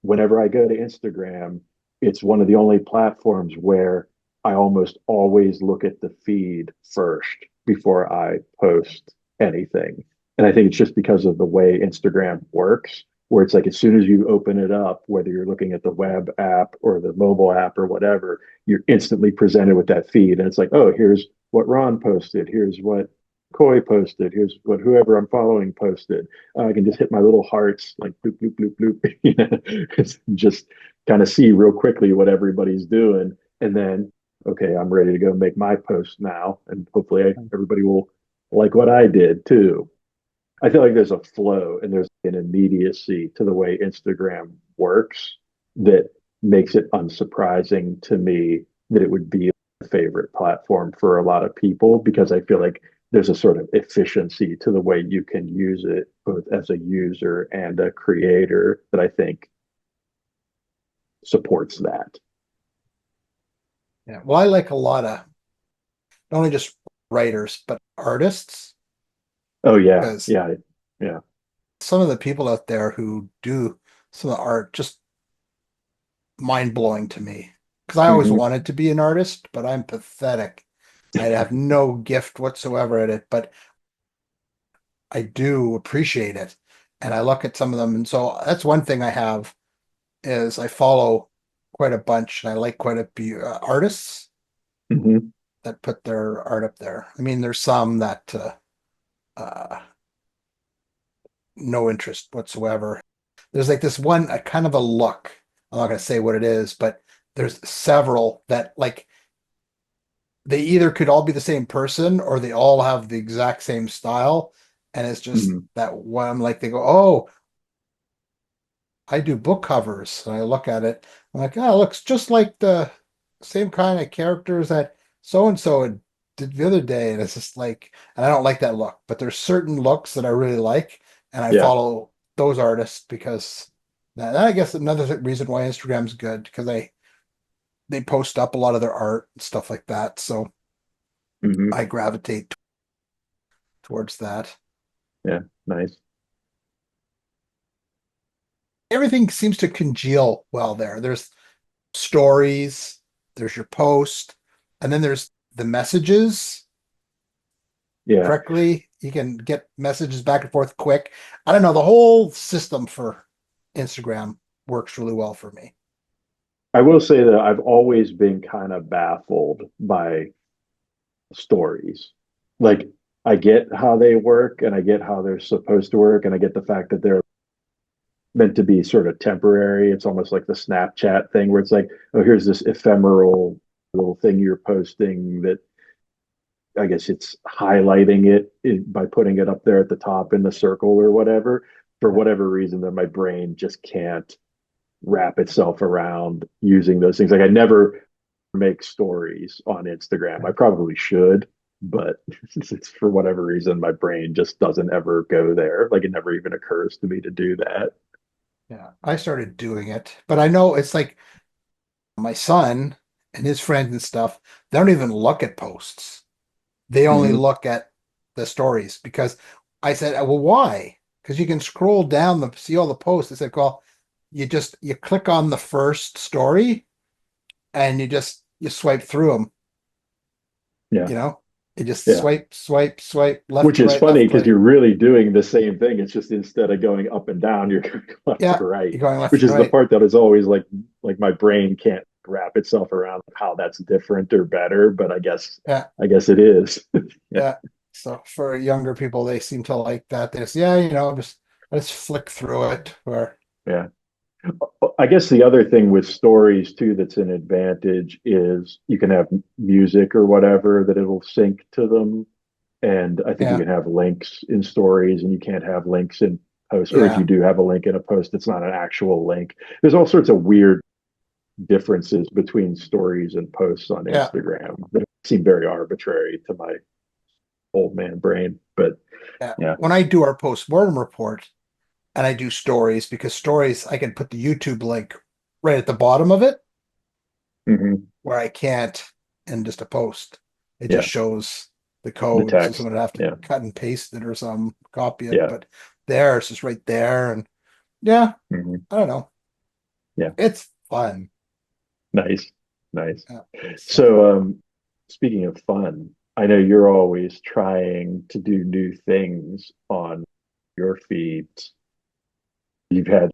whenever I go to Instagram, it's one of the only platforms where I almost always look at the feed first before I post anything. And I think it's just because of the way Instagram works, where it's like as soon as you open it up, whether you're looking at the web app or the mobile app or whatever, you're instantly presented with that feed. And it's like, oh, here's what Ron posted. Here's what Coy posted. Here's what whoever I'm following posted. I can just hit my little hearts like bloop, bloop, bloop, bloop, just kind of see real quickly what everybody's doing. And then, okay, I'm ready to go make my post now. And hopefully everybody will like what I did too. I feel like there's a flow and there's an immediacy to the way Instagram works that makes it unsurprising to me that it would be a favorite platform for a lot of people because I feel like there's a sort of efficiency to the way you can use it both as a user and a creator that I think supports that. yeah. Well, I like a lot of not only just writers but artists Oh yeah, because yeah, yeah. some of the people out there who do some of the art just mind blowing to me. Because I always Hmm. wanted to be an artist, but I'm pathetic. I have no gift whatsoever at it, but I do appreciate it. And I look at some of them, and so that's one thing I have is I follow quite a bunch, and I like quite a few artists Hmm. that put their art up there. I mean, there's some that uh, no interest whatsoever. There's like this one, a kind of a look. I'm not going to say what it is, but there's several that like they either could all be the same person or they all have the exact same style. And it's just Hmm. that one, like they go, oh, I do book covers. And I look at it, I'm like, oh, it looks just like the same kind of characters that so and so did the other day. And it's just like, and I don't like that look, but there's certain looks that I really like, and I Yeah. follow those artists because Now, I guess another reason why Instagram's good because they post up a lot of their art and stuff like that. So Hmm. I gravitate towards that. Yeah, nice. Everything seems to congeal well there. There's stories, there's your post, and then there's the messages Yeah. correctly. You can get messages back and forth quick. I don't know. The whole system for Instagram works really well for me. I will say that I've always been kind of baffled by stories. Like, I get how they work and I get how they're supposed to work, and I get the fact that they're meant to be sort of temporary. It's almost like the Snapchat thing where it's like, oh, here's this ephemeral little thing you're posting that I guess it's highlighting by putting it up there at the top in the circle or whatever. For whatever reason, that my brain just can't wrap itself around using those things. Like, I never make stories on Instagram. I probably should, but it's for whatever reason, my brain just doesn't ever go there. Like, it never even occurs to me to do that. Yeah, I started doing it, but I know it's like my son and his friends and stuff, they don't even look at posts. They only Hmm. look at the stories because I said, well, why? Because you can scroll down the see all the posts. I said, well, you click on the first story and you swipe through them, Yeah. you know? You just Yeah. swipe, Which is funny left to because right. you're really doing the same thing. It's just instead of going up and down, you're going left to Yeah, right, you're going which left and is the right. part that is always like my brain can't wrap itself around how that's different or better, but Yeah, I guess it is. Yeah. yeah. So for younger people, they seem to like that. They just, I just flick through it. Or Yeah. I guess the other thing with stories too that's an advantage is you can have music or whatever that it'll sync to them. And I think you yeah, can have links in stories and you can't have links in posts. Or if you yeah, do have a link in a post, it's not an actual link. There's all sorts of weird differences between stories and posts on yeah, Instagram that seem very arbitrary to my old man brain. But yeah. yeah. When I do our post-mortem report and I do stories, because stories, I can put the YouTube link right at the bottom of it Hmm. where I can't in just a post. It just Yeah. shows the The code. So text. someone would have to Yeah. cut and paste it or some copy it. Yeah. But there, it's just right there. And yeah, Hmm. I don't know. Yeah. It's fun. Nice. Nice. Yeah. So So, speaking of fun, I know you're always trying to do new things on your feeds. You've had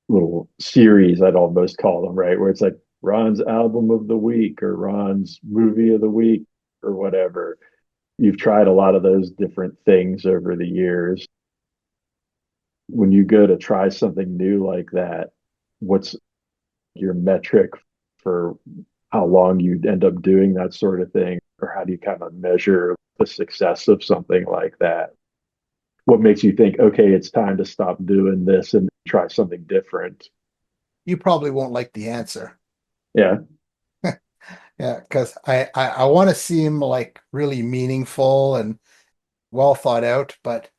little series, I'd almost call them, right? Where it's like Ron's album of the week or Ron's movie of the week or whatever. You've tried a lot of those different things over the years. When you go to try something new like that, what's your metric for how long you'd end up doing that sort of thing? Or how do you kind of measure the success of something like that? What makes you think, okay, it's time to stop doing this and try something different? you probably won't like the answer. Yeah. Yeah, because I want to seem like really meaningful and well thought out, but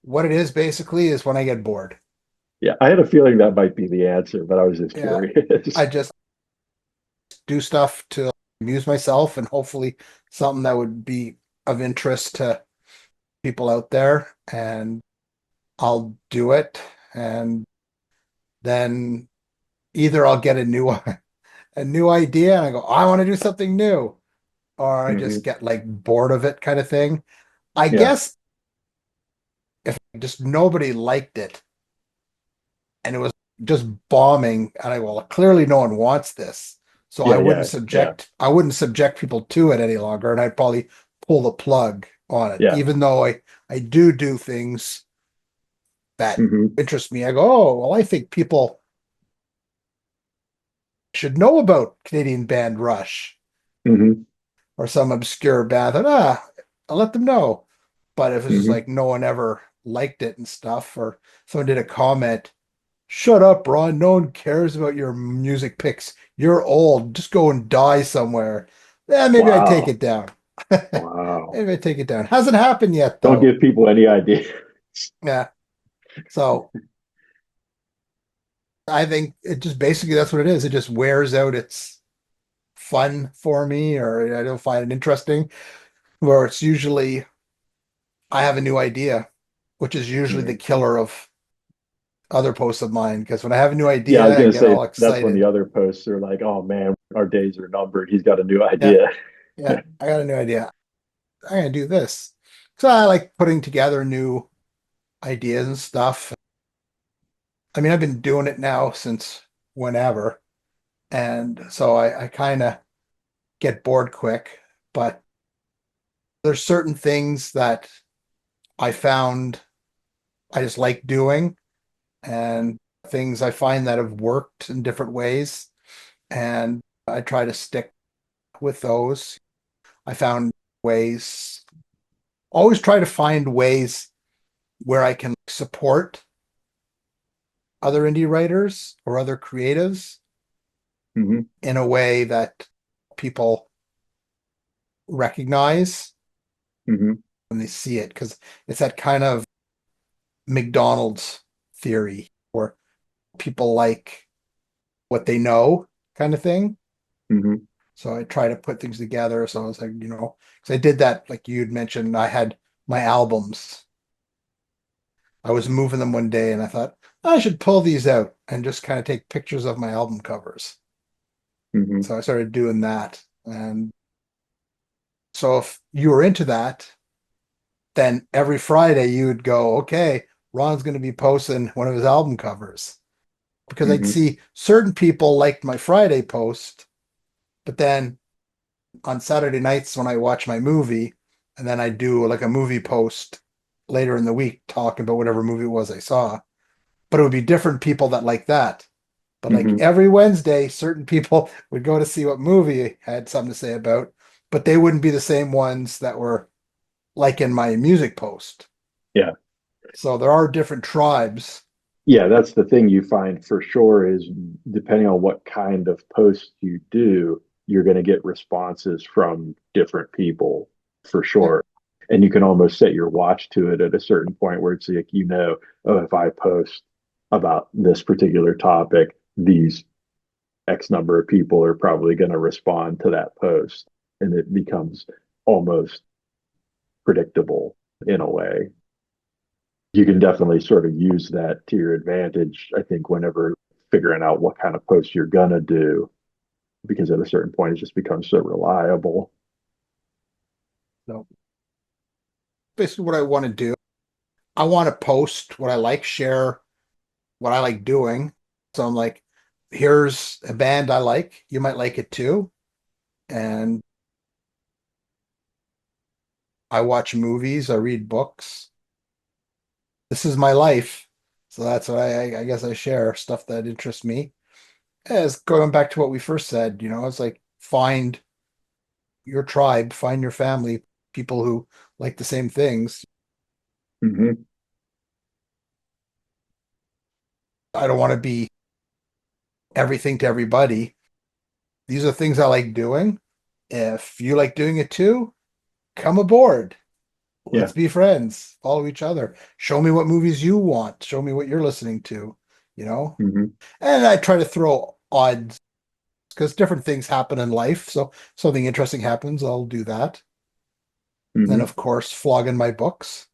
what it is basically is when I get bored. Yeah. I had a feeling that might be the answer, but I was just Yeah, curious. I just do stuff to amuse myself and hopefully something that would be of interest to people out there, and I'll do it, and then either I'll get a new a new idea and I go, "Oh, I want to do something new, or I just Hmm. get like bored of it kind of thing. I Yeah. guess if just nobody liked it and it was just bombing, and I well, clearly no one wants this. So Yeah. Yeah. Yeah. I wouldn't subject people to it any longer, and I'd probably pull the plug on it. Yeah. Even though I do things that Hmm. interest me. I go, oh well, I think people should know about Canadian band Rush Hmm. or some obscure band. And I'll let them know. But if it's just Hmm. like no one ever liked it and stuff, or someone did a comment, shut up, Ron. No one cares about your music picks. You're old. Just go and die somewhere. Yeah, maybe I take Wow. it down. Wow. Maybe I take it down. Hasn't happened yet Don't though. give people any idea. Yeah. So I think it just basically that's what it is. It just wears out its fun for me, or I don't find it interesting. Where it's usually I have a new idea, which is usually the Mhm. killer of other posts of mine. Because when I have a new Yeah, I was idea, I gonna get say all that's when the excited. other posts are like, "Oh man, our days are numbered. He's got a new Yeah, idea." yeah, I got a new idea. I'm gonna do this. So I like putting together new ideas and stuff. I mean, I've been doing it now since whenever, and so I kind of get bored quick. But there's certain things that I found I just like doing, and things I find that have worked in different ways, and I try to stick with those. I found ways, always try to find ways where I can support other indie writers or other creatives Hmm. in a way that people recognize Hmm. when they see it, because it's that kind of McDonald's theory where people like what they know kind of thing. Hmm. So I try to put things together. So I was like, because I did that, like you'd mentioned, I had my albums. I was moving them one day and I thought, I should pull these out and just kind of take pictures of my album covers. Hmm. So I started doing that. And so if you were into that, then every Friday you would go, okay, Ron's going to be posting one of his album covers. Because I'd Hmm. see certain people liked my Friday post, but then on Saturday nights when I watch my movie, and then I do like a movie post later in the week talking about whatever movie it was I saw. But it would be different people that like that. But like Hmm. every Wednesday, certain people would go to see what movie I had something to say about, but they wouldn't be the same ones that were like in my music post. Yeah. So there are different tribes. Yeah, that's the thing you find for sure is depending on what kind of post you do, you're going to get responses from different people for Yep. sure. And you can almost set your watch to it at a certain point where it's like, oh, if I post about this particular topic, these X number of people are probably going to respond to that post. And it becomes almost predictable in a way. You can definitely sort of use that to your advantage, I think, whenever figuring out what kind of post you're gonna do, because at a certain point it just becomes so reliable. So basically what I want to do, I want to post what I like, share what I like doing. So I'm like, here's a band I like. You might like it too. And I watch movies, I read books. This is my life. So that's what I guess I share stuff that interests me. As going back to what we first said, it's like find your tribe, find your family, people who like the same things. Hmm. I don't want to be everything to everybody. These are things I like doing. If you like doing it too, come aboard. Yeah. Let's be friends, follow each other. Show me what movies you want. Show me what you're listening to, you know? Hmm. And I try to throw odds because different things happen in life. So something interesting happens, I'll do that. And then, Hmm. of course, flogging my books,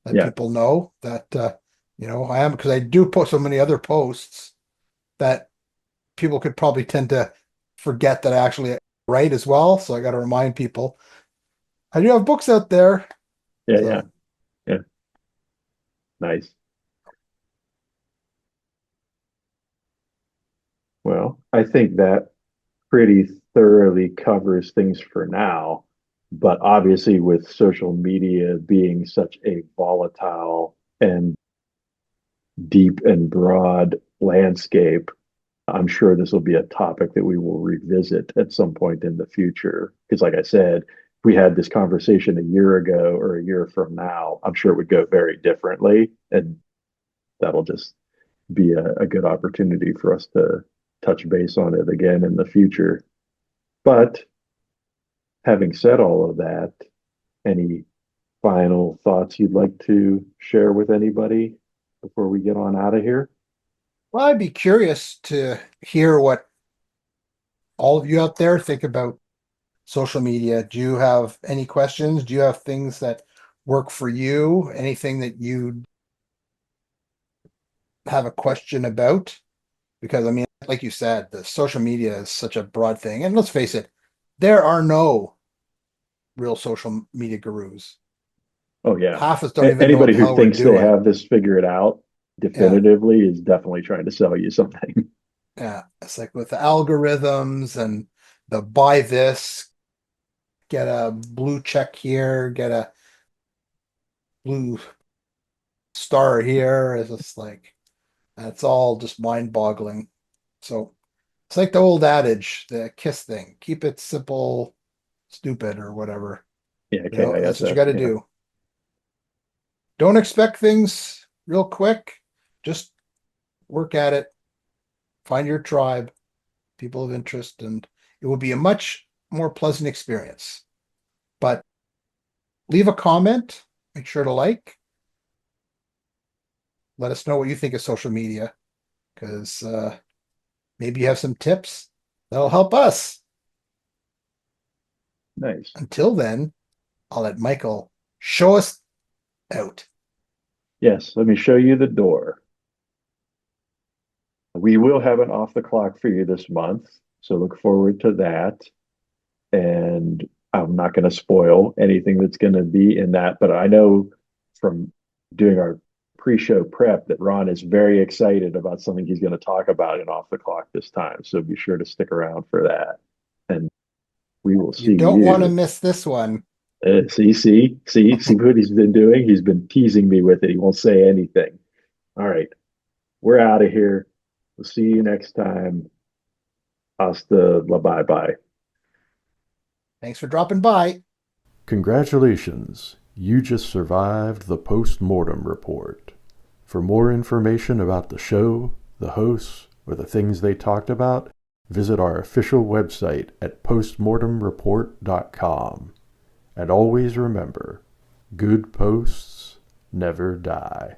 let Yeah. people know that, I am, because I do post so many other posts that people could probably tend to forget that I actually write as well. So I got to remind people I do have books out there. Yeah. Yeah. So Yeah. Nice. Well, I think that pretty thoroughly covers things for now. But obviously, with social media being such a volatile and deep and broad landscape, I'm sure this will be a topic that we will revisit at some point in the future. Because, like I said, if we had this conversation a year ago or a year from now, I'm sure it would go very differently. And that'll just be a good opportunity for us to touch base on it again in the future. But having said all of that, any final thoughts you'd like to share with anybody before we get on out of here? Well, I'd be curious to hear what all of you out there think about social media. Do you have any questions? Do you have things that work for you? Anything that you have a question about? Because I mean, like you said, the social media is such a broad thing. And let's face it, there are no real social media gurus. Oh yeah. Half of us don't even know what Anybody the who hell we're thinks they doing. have this figured out Yeah. definitively is definitely trying to sell you something. Yeah. It's like with the algorithms and the buy this, get a blue check here, get a blue star here. It's just like, it's all just mind boggling. So it's like the old adage, the KISS thing, keep it simple, stupid, or whatever. Yeah, That's what you KISS. got to Yeah. do. Don't expect things real quick. Just work at it. Find your tribe, people of interest, and it will be a much more pleasant experience. But leave a comment. Make sure to like. Let us know what you think of social media, because maybe you have some tips that'll help us. Nice. Until then, I'll let Michael show us out. Yes, let me show you the door. We will have an off the clock for you this month, so look forward to that. And I'm not going to spoil anything that's going to be in that, but I know from doing our pre-show prep that Ron is very excited about something he's going to talk about in off the clock this time. So be sure to stick around for that. And we will You see don't want to you. miss this one. See what he's been doing. He's been teasing me with it. He won't say anything. All right, we're out of here. We'll see you next time. Hasta la bye bye. Thanks for dropping by. Congratulations, you just survived the post-mortem report. For more information about the show, the hosts, or the things they talked about, visit our official website at postmortemreport.com. And always remember, good posts never die.